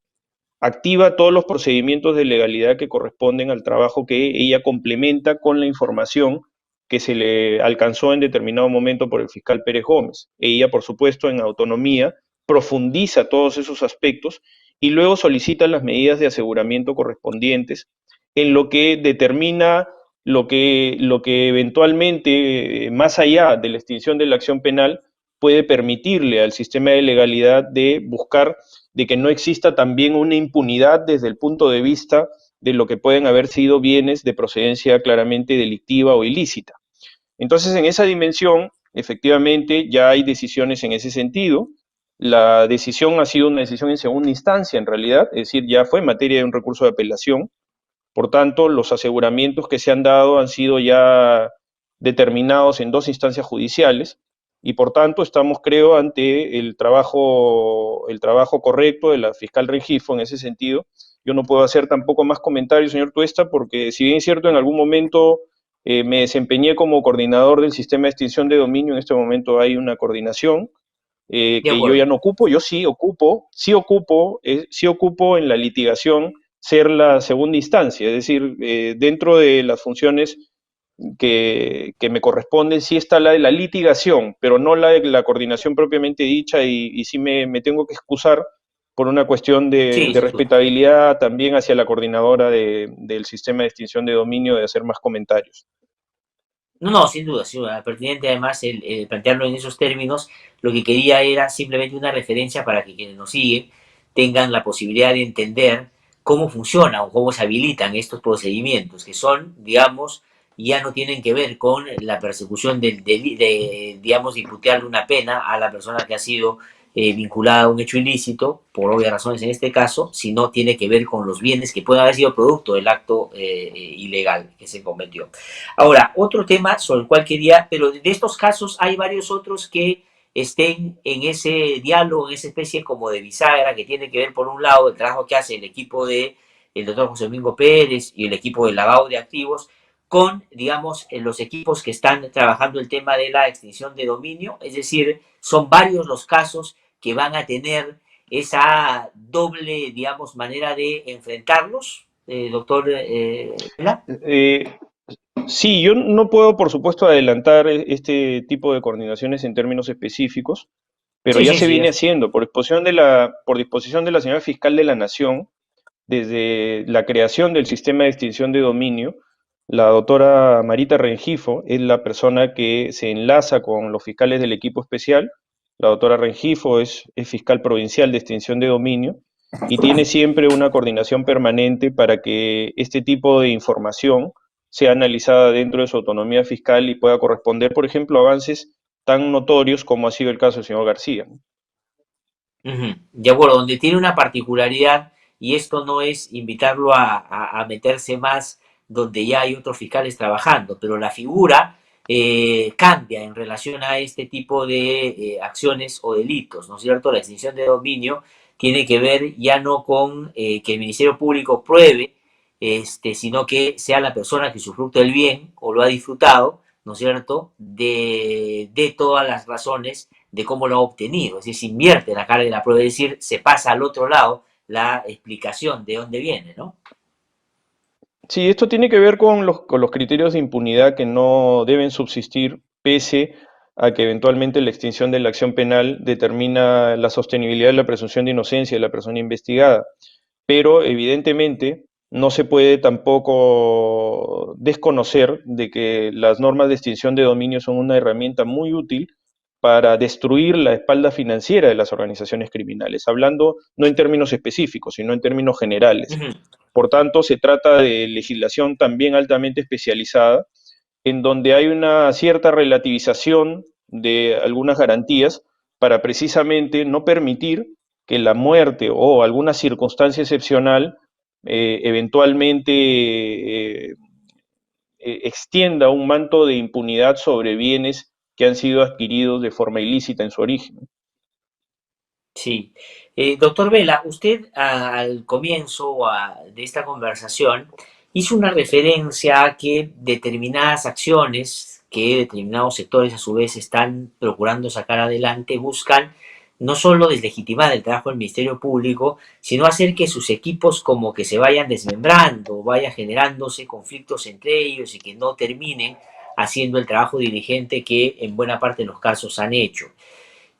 activa todos los procedimientos de legalidad que corresponden al trabajo que ella complementa con la información que se le alcanzó en determinado momento por el fiscal Pérez Gómez. Ella, por supuesto, en autonomía, profundiza todos esos aspectos y luego solicita las medidas de aseguramiento correspondientes en lo que determina lo que eventualmente, más allá de la extinción de la acción penal, puede permitirle al sistema de legalidad de buscar de que no exista también una impunidad desde el punto de vista de lo que pueden haber sido bienes de procedencia claramente delictiva o ilícita. Entonces, en esa dimensión, efectivamente, ya hay decisiones en ese sentido. La decisión ha sido una decisión en segunda instancia, en realidad, es decir, ya fue materia de un recurso de apelación. Por tanto, los aseguramientos que se han dado han sido ya determinados en dos instancias judiciales y por tanto estamos, creo, ante el trabajo correcto de la fiscal Rengifo en ese sentido. Yo no puedo hacer tampoco más comentarios, señor Tuesta, porque si bien es cierto, en algún momento me desempeñé como coordinador del sistema de extinción de dominio, en este momento hay una coordinación De que yo ya acuerdo. no ocupo, yo sí ocupo en la litigación ser la segunda instancia, es decir, dentro de las funciones que me corresponden sí está la de la litigación, pero no la de la coordinación propiamente dicha y sí me tengo que excusar por una cuestión Sí, de sin duda. respetabilidad también hacia la coordinadora del sistema de extinción de dominio de hacer más comentarios. No, no, sin duda, sin duda. Pertinente además el plantearlo en esos términos. Lo que quería era simplemente una referencia para que quienes nos siguen tengan la posibilidad de entender cómo funcionan o cómo se habilitan estos procedimientos, que son, digamos, ya no tienen que ver con la persecución digamos, de imputarle una pena a la persona que ha sido vinculada a un hecho ilícito, por obvias razones en este caso, sino tiene que ver con los bienes que pueden haber sido producto del acto ilegal que se cometió. Ahora, otro tema sobre el cual quería, pero de estos casos hay varios otros que estén en ese diálogo, en esa especie como de bisagra, que tiene que ver, por un lado, el trabajo que hace el equipo de el doctor José Domingo Pérez y el equipo de lavado de activos, con, digamos, los equipos que están trabajando el tema de la extinción de dominio, es decir, son varios los casos que van a tener esa doble, digamos, manera de enfrentarlos, doctor Vela. Eh, sí, yo no puedo, por supuesto, adelantar este tipo de coordinaciones en términos específicos, pero Sí, ya sí, se sí, viene haciendo por disposición de la señora fiscal de la Nación, desde la creación del sistema de extinción de dominio. La doctora Marita Rengifo es la persona que se enlaza con los fiscales del equipo especial. La doctora Rengifo es fiscal provincial de extinción de dominio y tiene siempre una coordinación permanente para que este tipo de información sea analizada dentro de su autonomía fiscal y pueda corresponder, por ejemplo, a avances tan notorios como ha sido el caso del señor García. Ujú. De acuerdo, donde tiene una particularidad, y esto no es invitarlo a meterse más donde ya hay otros fiscales trabajando, pero la figura cambia en relación a este tipo de acciones o delitos, ¿no es cierto? La extinción de dominio tiene que ver ya no con que el Ministerio Público pruebe, sino que sea la persona que usufructa el bien o lo ha disfrutado, ¿no es cierto?, de todas las razones de cómo lo ha obtenido. Es decir, se invierte la carga de la prueba, es decir, se pasa al otro lado la explicación de dónde viene, ¿no? Sí, esto tiene que ver con los criterios de impunidad que no deben subsistir pese a que eventualmente la extinción de la acción penal determina la sostenibilidad de la presunción de inocencia de la persona investigada. Pero evidentemente no se puede tampoco desconocer de que las normas de extinción de dominio son una herramienta muy útil para destruir la espalda financiera de las organizaciones criminales, hablando no en términos específicos, sino en términos generales. Ujú. Por tanto, se trata de legislación también altamente especializada, en donde hay una cierta relativización de algunas garantías para precisamente no permitir que la muerte o alguna circunstancia excepcional eventualmente extienda un manto de impunidad sobre bienes que han sido adquiridos de forma ilícita en su origen. Sí. Doctor Vela, usted al comienzo de esta conversación hizo una referencia a que determinadas acciones que determinados sectores a su vez están procurando sacar adelante buscan no solo deslegitimar el trabajo del Ministerio Público, sino hacer que sus equipos como que se vayan desmembrando, vaya generándose conflictos entre ellos y que no terminen haciendo el trabajo diligente que en buena parte de los casos han hecho.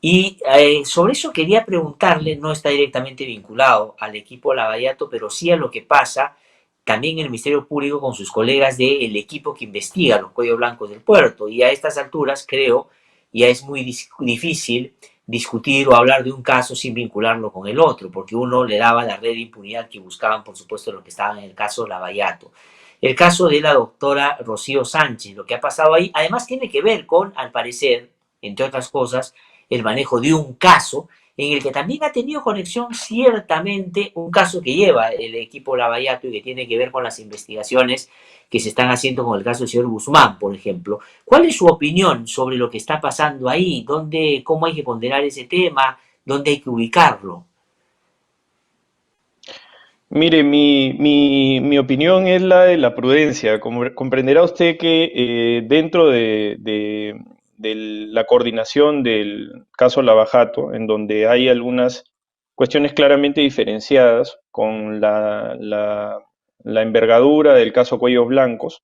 Y sobre eso quería preguntarle, no está directamente vinculado al equipo Lavallato, pero sí a lo que pasa también en el Ministerio Público con sus colegas del equipo que investiga los cuellos blancos del puerto. Y a estas alturas creo ya es muy difícil discutir o hablar de un caso sin vincularlo con el otro, porque uno le daba la red de impunidad que buscaban, por supuesto, los que estaban en el caso Lavallato. El caso de la doctora Rocío Sánchez, lo que ha pasado ahí, además tiene que ver con, al parecer, entre otras cosas, el manejo de un caso en el que también ha tenido conexión ciertamente un caso que lleva el equipo Lavallato y que tiene que ver con las investigaciones que se están haciendo con el caso del señor Guzmán, por ejemplo. ¿Cuál es su opinión sobre lo que está pasando ahí? ¿Dónde, cómo hay que ponderar ese tema? ¿Dónde hay que ubicarlo? Mire, mi opinión es la de la prudencia. Comprenderá usted que dentro de la coordinación del caso Lavajato, en donde hay algunas cuestiones claramente diferenciadas con la envergadura del caso Cuellos Blancos,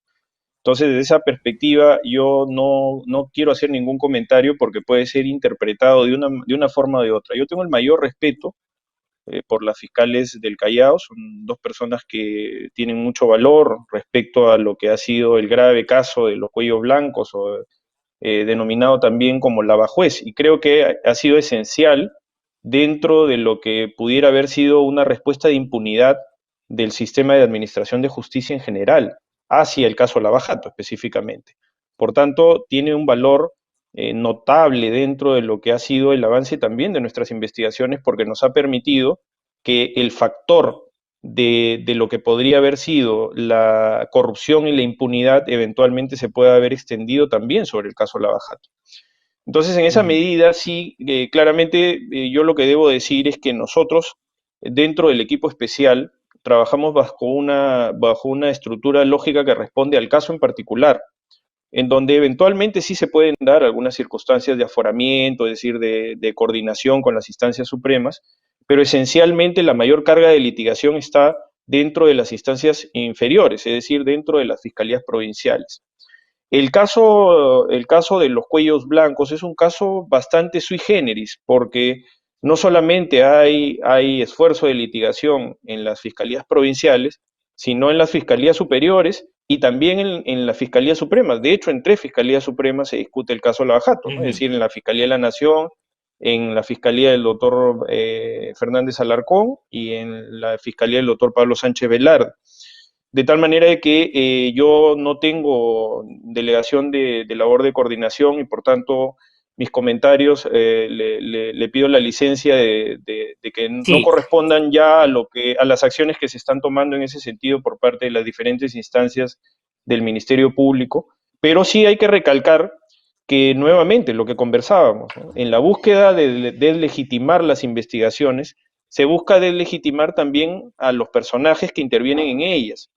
entonces desde esa perspectiva yo no quiero hacer ningún comentario porque puede ser interpretado de una forma o de otra. Yo tengo el mayor respeto por las fiscales del Callao. Son dos personas que tienen mucho valor respecto a lo que ha sido el grave caso de los cuellos blancos, o denominado también como lavajuez, y creo que ha sido esencial dentro de lo que pudiera haber sido una respuesta de impunidad del sistema de administración de justicia en general, hacia el caso Lavajato específicamente. Por tanto, tiene un valor notable dentro de lo que ha sido el avance también de nuestras investigaciones, porque nos ha permitido que el factor de lo que podría haber sido la corrupción y la impunidad eventualmente se pueda haber extendido también sobre el caso Lavajato. Entonces, en esa Mm. medida, sí, claramente yo lo que debo decir es que nosotros, dentro del equipo especial, trabajamos bajo una estructura lógica que responde al caso en particular, en donde eventualmente sí se pueden dar algunas circunstancias de aforamiento, es decir, de coordinación con las instancias supremas, pero esencialmente la mayor carga de litigación está dentro de las instancias inferiores, es decir, dentro de las fiscalías provinciales. El caso de los cuellos blancos es un caso bastante sui generis, porque no solamente hay esfuerzo de litigación en las fiscalías provinciales, sino en las fiscalías superiores y también en las fiscalías supremas. De hecho, en tres fiscalías supremas se discute el caso Lavajato, ¿no? Es Ujú. decir, en la Fiscalía de la Nación, en la Fiscalía del doctor Fernández Alarcón y en la Fiscalía del doctor Pablo Sánchez Velarde. De tal manera de que yo no tengo delegación de labor de coordinación y por tanto mis comentarios le pido la licencia de que no Sí, correspondan ya a las acciones que se están tomando en ese sentido por parte de las diferentes instancias del Ministerio Público, Pero sí hay que recalcar que nuevamente lo que conversábamos, ¿no? En la búsqueda de deslegitimar las investigaciones, se busca deslegitimar también a los personajes que intervienen en ellas.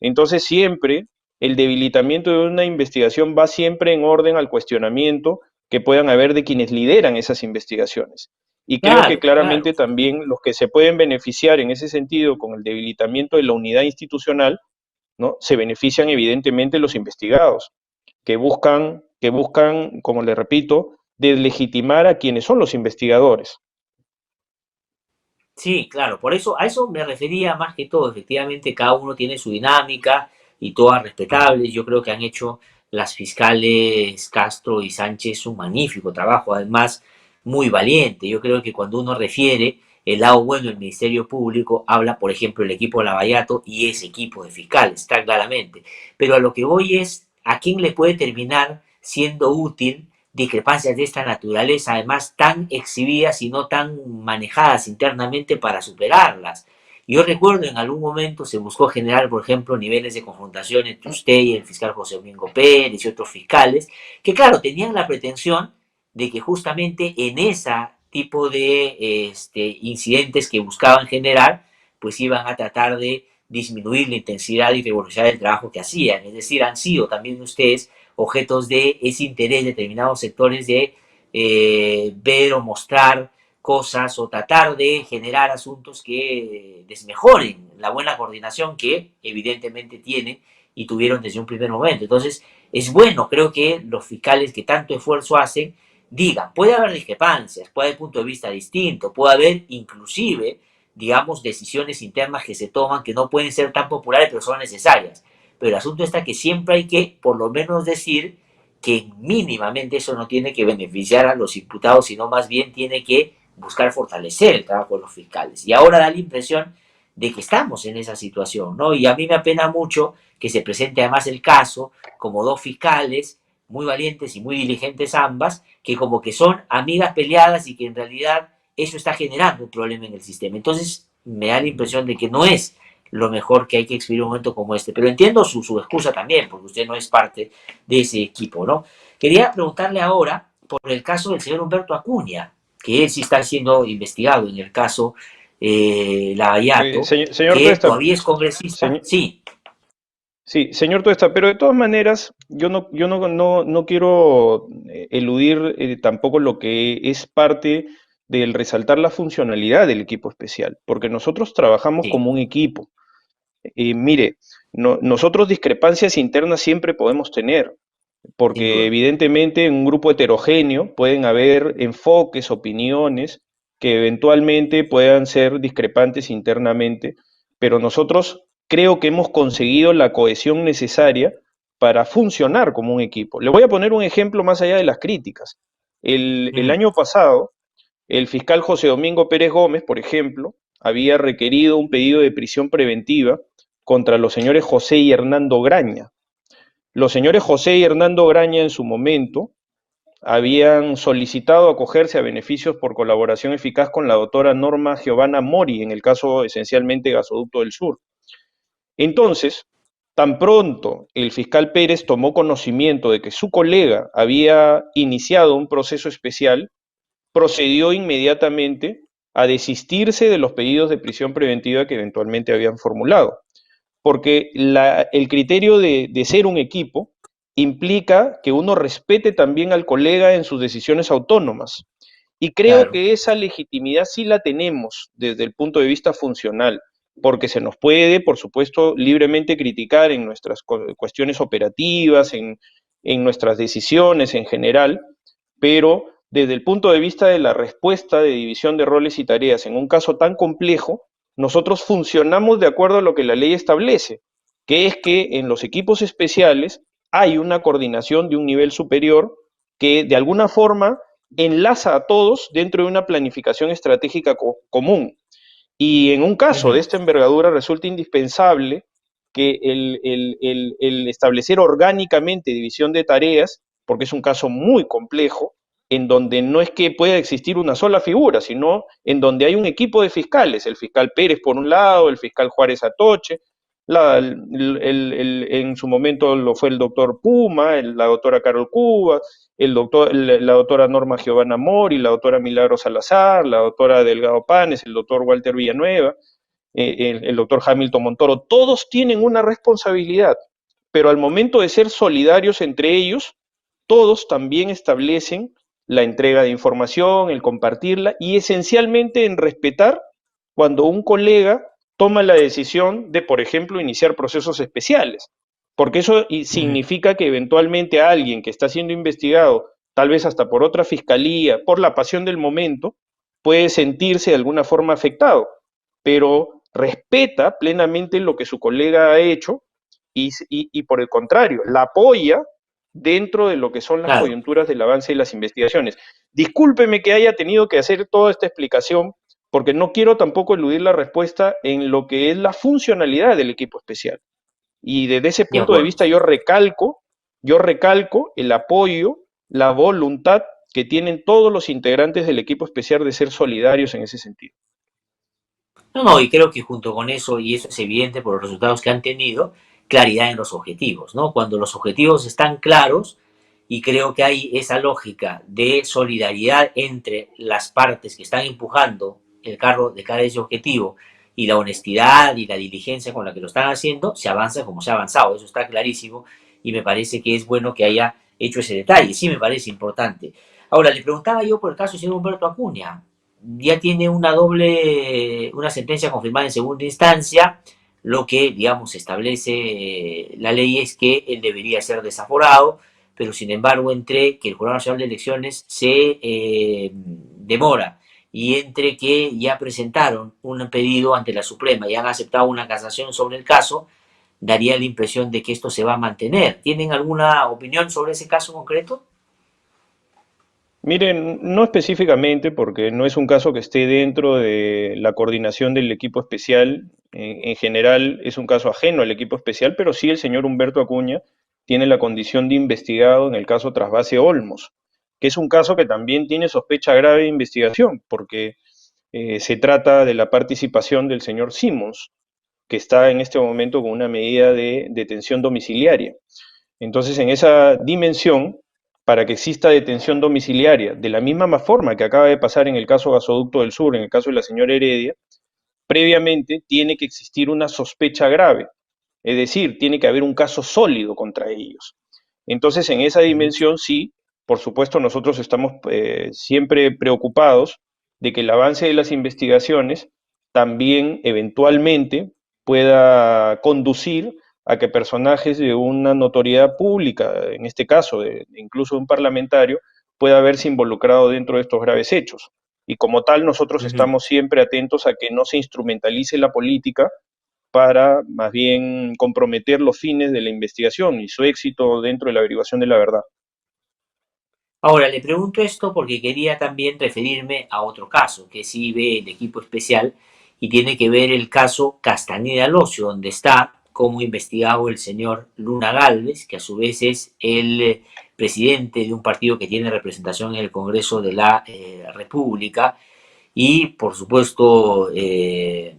Entonces siempre el debilitamiento de una investigación va siempre en orden al cuestionamiento que puedan haber de quienes lideran esas investigaciones. Y creo que Claro, claro. claramente también los que se pueden beneficiar en ese sentido con el debilitamiento de la unidad institucional, ¿no? Se benefician evidentemente los investigados que buscan, como le repito, deslegitimar a quienes son los investigadores. Sí, claro, por eso a eso me refería más que todo. Efectivamente, cada uno tiene su dinámica y todas respetables. Yo creo que han hecho las fiscales Castro y Sánchez un magnífico trabajo, además muy valiente. Yo creo que cuando uno refiere el lado bueno del Ministerio Público, habla, por ejemplo, el equipo de Lavallato y ese equipo de fiscales, está claramente. Pero a lo que voy es a quién le puede terminar siendo útil discrepancias de esta naturaleza, además tan exhibidas y no tan manejadas internamente para superarlas. Yo recuerdo en algún momento se buscó generar, por ejemplo, niveles de confrontación entre usted y el fiscal José Domingo Pérez y otros fiscales, que claro, tenían la pretensión de que justamente en ese tipo de incidentes que buscaban generar, pues iban a tratar de disminuir la intensidad y rigurosidad del trabajo que hacían. Es decir, han sido también ustedes objetos de ese interés de determinados sectores de ver o mostrar cosas o tratar de generar asuntos que desmejoren la buena coordinación que evidentemente tienen y tuvieron desde un primer momento. Entonces, es bueno, creo que los fiscales que tanto esfuerzo hacen digan, puede haber discrepancias, puede haber punto de vista distinto, puede haber inclusive, digamos, decisiones internas que se toman que no pueden ser tan populares, pero son necesarias. Pero el asunto está que siempre hay que, por lo menos, decir que mínimamente eso no tiene que beneficiar a los imputados, sino más bien tiene que buscar fortalecer el trabajo de los fiscales. Y ahora da la impresión de que estamos en esa situación, ¿no? Y a mí me apena mucho que se presente además el caso como dos fiscales muy valientes y muy diligentes ambas, que como que son amigas peleadas y que en realidad eso está generando un problema en el sistema. Entonces me da la impresión de que no es lo mejor que hay que expedir un momento como este. Pero entiendo su excusa también, porque usted no es parte de ese equipo, ¿no? Quería preguntarle ahora por el caso del señor Humberto Acuña, que él sí está siendo investigado en el caso Lavallato, Señor que Tuesta, todavía es congresista. señor, Sí, sí, señor Tuesta, pero de todas maneras, yo no quiero eludir tampoco lo que es parte del resaltar la funcionalidad del equipo especial, porque nosotros trabajamos sí, como un equipo. Mire, nosotros discrepancias internas siempre podemos tener, sin porque duda. evidentemente en un grupo heterogéneo pueden haber enfoques, opiniones que eventualmente puedan ser discrepantes internamente, pero nosotros creo que hemos conseguido la cohesión necesaria para funcionar como un equipo. Le voy a poner un ejemplo más allá de las críticas. El Mm, año pasado, el fiscal José Domingo Pérez Gómez, por ejemplo, había requerido un pedido de prisión preventiva contra los señores José y Hernando Graña. Los señores José y Hernando Graña en su momento habían solicitado acogerse a beneficios por colaboración eficaz con la doctora Norma Giovanna Mori en el caso esencialmente Gasoducto del Sur. Entonces, tan pronto el fiscal Pérez tomó conocimiento de que su colega había iniciado un proceso especial, procedió inmediatamente a desistirse de los pedidos de prisión preventiva que eventualmente habían formulado porque el criterio de ser un equipo implica que uno respete también al colega en sus decisiones autónomas. Y creo claro, que esa legitimidad sí la tenemos desde el punto de vista funcional, porque se nos puede, por supuesto, libremente criticar en nuestras cuestiones operativas, en nuestras decisiones en general, pero desde el punto de vista de la respuesta de división de roles y tareas en un caso tan complejo, nosotros funcionamos de acuerdo a lo que la ley establece, que es que en los equipos especiales hay una coordinación de un nivel superior que de alguna forma enlaza a todos dentro de una planificación estratégica común. Y en un caso de ujú, esta envergadura resulta indispensable que el establecer orgánicamente división de tareas, porque es un caso muy complejo, en donde no es que pueda existir una sola figura, sino en donde hay un equipo de fiscales, el fiscal Pérez por un lado, el fiscal Juárez Atoche, En su momento lo fue el doctor Puma, la doctora Carol Cuba, la doctora Norma Giovanna Mori, la doctora Milagro Salazar, la doctora Delgado Panes, el doctor Walter Villanueva, el doctor Hamilton Montoro, todos tienen una responsabilidad, pero al momento de ser solidarios entre ellos, todos también establecen la entrega de información, el compartirla y esencialmente en respetar cuando un colega toma la decisión de, por ejemplo, iniciar procesos especiales, porque eso significa que eventualmente a alguien que está siendo investigado, tal vez hasta por otra fiscalía, por la pasión del momento, puede sentirse de alguna forma afectado, pero respeta plenamente lo que su colega ha hecho y por el contrario, la apoya dentro de lo que son las Claro, coyunturas del avance de las investigaciones. Discúlpeme que haya tenido que hacer toda esta explicación, porque no quiero tampoco eludir la respuesta en lo que es la funcionalidad del equipo especial. Y desde ese de punto de acuerdo. vista yo recalco el apoyo, la voluntad que tienen todos los integrantes del equipo especial de ser solidarios en ese sentido. No, no, y creo que junto con eso, y eso es evidente por los resultados que han tenido, claridad en los objetivos, ¿no? Cuando los objetivos están claros, y creo que hay esa lógica de solidaridad entre las partes que están empujando el carro de cada ese objetivo y la honestidad y la diligencia con la que lo están haciendo, se avanza como se ha avanzado, eso está clarísimo y me parece que es bueno que haya hecho ese detalle, sí me parece importante. Ahora, le preguntaba yo por el caso del señor Humberto Acuña, ya tiene una sentencia confirmada en segunda instancia, lo que, digamos, establece la ley es que él debería ser desaforado, pero sin embargo, entre que el Jurado Nacional de Elecciones se demora y entre que ya presentaron un pedido ante la Suprema y han aceptado una casación sobre el caso, daría la impresión de que esto se va a mantener. ¿Tienen alguna opinión sobre ese caso concreto? Miren, no específicamente, porque no es un caso que esté dentro de la coordinación del equipo especial. En general es un caso ajeno al equipo especial, pero sí el señor Humberto Acuña tiene la condición de investigado en el caso Trasvase Olmos, que es un caso que también tiene sospecha grave de investigación, porque se trata de la participación del señor Simons, que está en este momento con una medida de detención domiciliaria. Entonces, en esa dimensión, para que exista detención domiciliaria, de la misma forma que acaba de pasar en el caso Gasoducto del Sur, en el caso de la señora Heredia, previamente tiene que existir una sospecha grave, es decir, tiene que haber un caso sólido contra ellos. Entonces, en esa dimensión, sí, por supuesto, nosotros estamos siempre preocupados de que el avance de las investigaciones también eventualmente pueda conducir a que personajes de una notoriedad pública, en este caso, incluso un parlamentario, pueda verse involucrado dentro de estos graves hechos. Y como tal, nosotros Uh -huh. estamos siempre atentos a que no se instrumentalice la política para más bien comprometer los fines de la investigación y su éxito dentro de la averiguación de la verdad. Ahora, le pregunto esto porque quería también referirme a otro caso que sí ve el equipo especial y tiene que ver el caso Castañeda Locio, donde está como investigado el señor Luna Galvez, que a su vez es el presidente de un partido que tiene representación en el Congreso de la República y, por supuesto,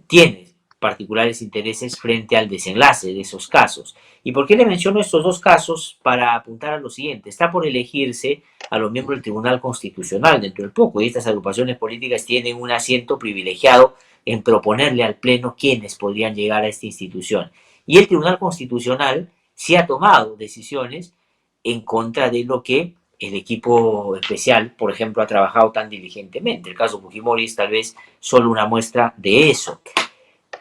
tiene particulares intereses frente al desenlace de esos casos. ¿Y por qué le menciono estos dos casos? Para apuntar a lo siguiente. Está por elegirse a los miembros del Tribunal Constitucional dentro del poco y estas agrupaciones políticas tienen un asiento privilegiado en proponerle al Pleno quiénes podrían llegar a esta institución. Y el Tribunal Constitucional sí ha tomado decisiones en contra de lo que el equipo especial, por ejemplo, ha trabajado tan diligentemente. El caso Fujimori es tal vez solo una muestra de eso.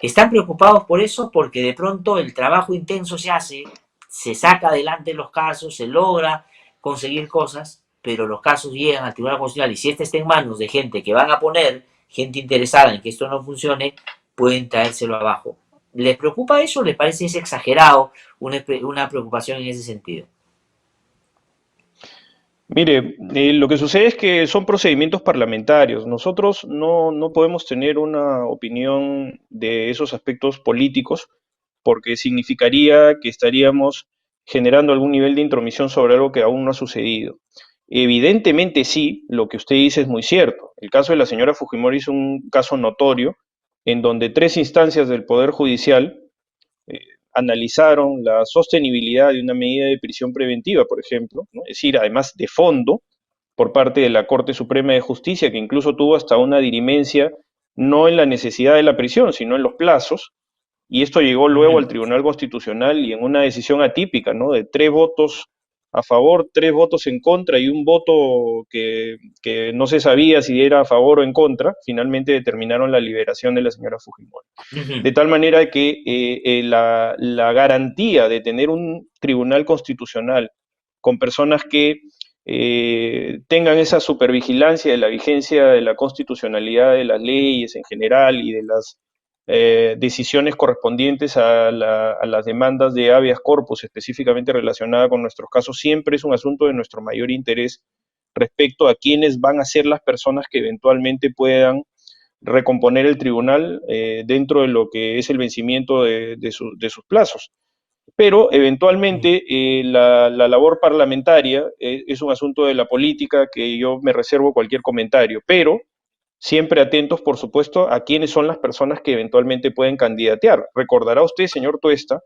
Están preocupados por eso porque de pronto el trabajo intenso se hace, se saca adelante los casos, se logra conseguir cosas, pero los casos llegan al Tribunal Constitucional y si este está en manos de gente que van a poner, gente interesada en que esto no funcione, pueden traérselo abajo. ¿Les preocupa eso o les parece es exagerado una preocupación en ese sentido? Mire, lo que sucede es que son procedimientos parlamentarios. Nosotros no podemos tener una opinión de esos aspectos políticos porque significaría que estaríamos generando algún nivel de intromisión sobre algo que aún no ha sucedido. Evidentemente sí, lo que usted dice es muy cierto. El caso de la señora Fujimori es un caso notorio en donde tres instancias del Poder Judicial analizaron la sostenibilidad de una medida de prisión preventiva, por ejemplo, ¿no? Es decir, además de fondo, por parte de la Corte Suprema de Justicia, que incluso tuvo hasta una dirimencia no en la necesidad de la prisión, sino en los plazos, y esto llegó luego al Ujú. Tribunal Constitucional y en una decisión atípica, ¿no? De 3 votos a favor, 3 votos en contra y un voto que no se sabía si era a favor o en contra, finalmente determinaron la liberación de la señora Fujimori. Ujú. De tal manera que la garantía de tener un tribunal constitucional con personas que tengan esa supervigilancia de la vigencia de la constitucionalidad de las leyes en general y de las decisiones correspondientes a las demandas de habeas corpus, específicamente relacionada con nuestros casos, siempre es un asunto de nuestro mayor interés respecto a quiénes van a ser las personas que eventualmente puedan recomponer el tribunal dentro de lo que es el vencimiento de sus plazos. Pero eventualmente la labor parlamentaria es un asunto de la política que yo me reservo cualquier comentario, pero siempre atentos, por supuesto, a quiénes son las personas que eventualmente pueden candidatear. Recordará usted, señor Tuesta,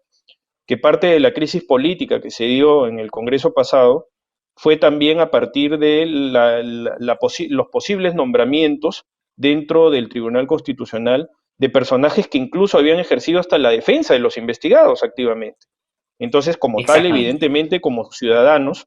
que parte de la crisis política que se dio en el Congreso pasado fue también a partir de los posibles nombramientos dentro del Tribunal Constitucional de personajes que incluso habían ejercido hasta la defensa de los investigados activamente. Entonces, como tal, Exactamente. evidentemente, como ciudadanos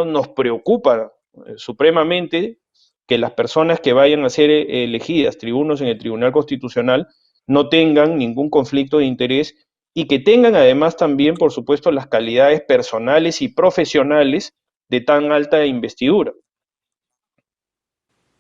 nos preocupa supremamente que las personas que vayan a ser elegidas tribunos en el Tribunal Constitucional no tengan ningún conflicto de interés y que tengan además también, por supuesto, las calidades personales y profesionales de tan alta investidura.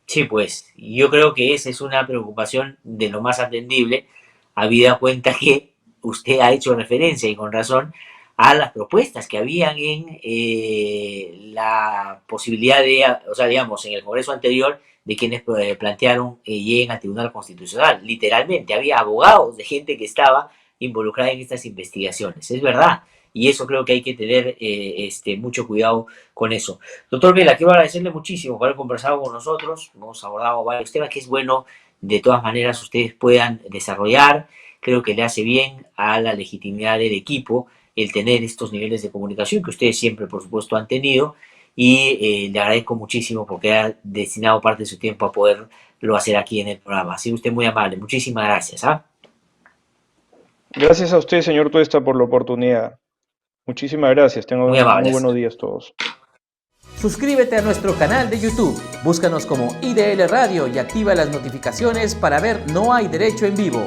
Sí, pues yo creo que esa es una preocupación de lo más atendible, habida cuenta que usted ha hecho referencia y con razón a las propuestas que habían en la posibilidad de, o sea, digamos, en el Congreso anterior de quienes plantearon lleguen al Tribunal Constitucional. Literalmente, había abogados de gente que estaba involucrada en estas investigaciones. Es verdad. Y eso creo que hay que tener mucho cuidado con eso. Doctor Vela, quiero agradecerle muchísimo por haber conversado con nosotros. Hemos abordado varios temas que es bueno, de todas maneras, ustedes puedan desarrollar. Creo que le hace bien a la legitimidad del equipo el tener estos niveles de comunicación que ustedes siempre, por supuesto, han tenido. Y le agradezco muchísimo porque ha destinado parte de su tiempo a poderlo hacer aquí en el programa. Ha sido usted muy amable. Muchísimas gracias. ¿Ah? Gracias a usted, señor Tuesta, por la oportunidad. Muchísimas gracias. Muy Tengan muy amables. buenos días todos. Suscríbete a nuestro canal de YouTube, búscanos como IDL Radio y activa las notificaciones para ver No hay Derecho en Vivo.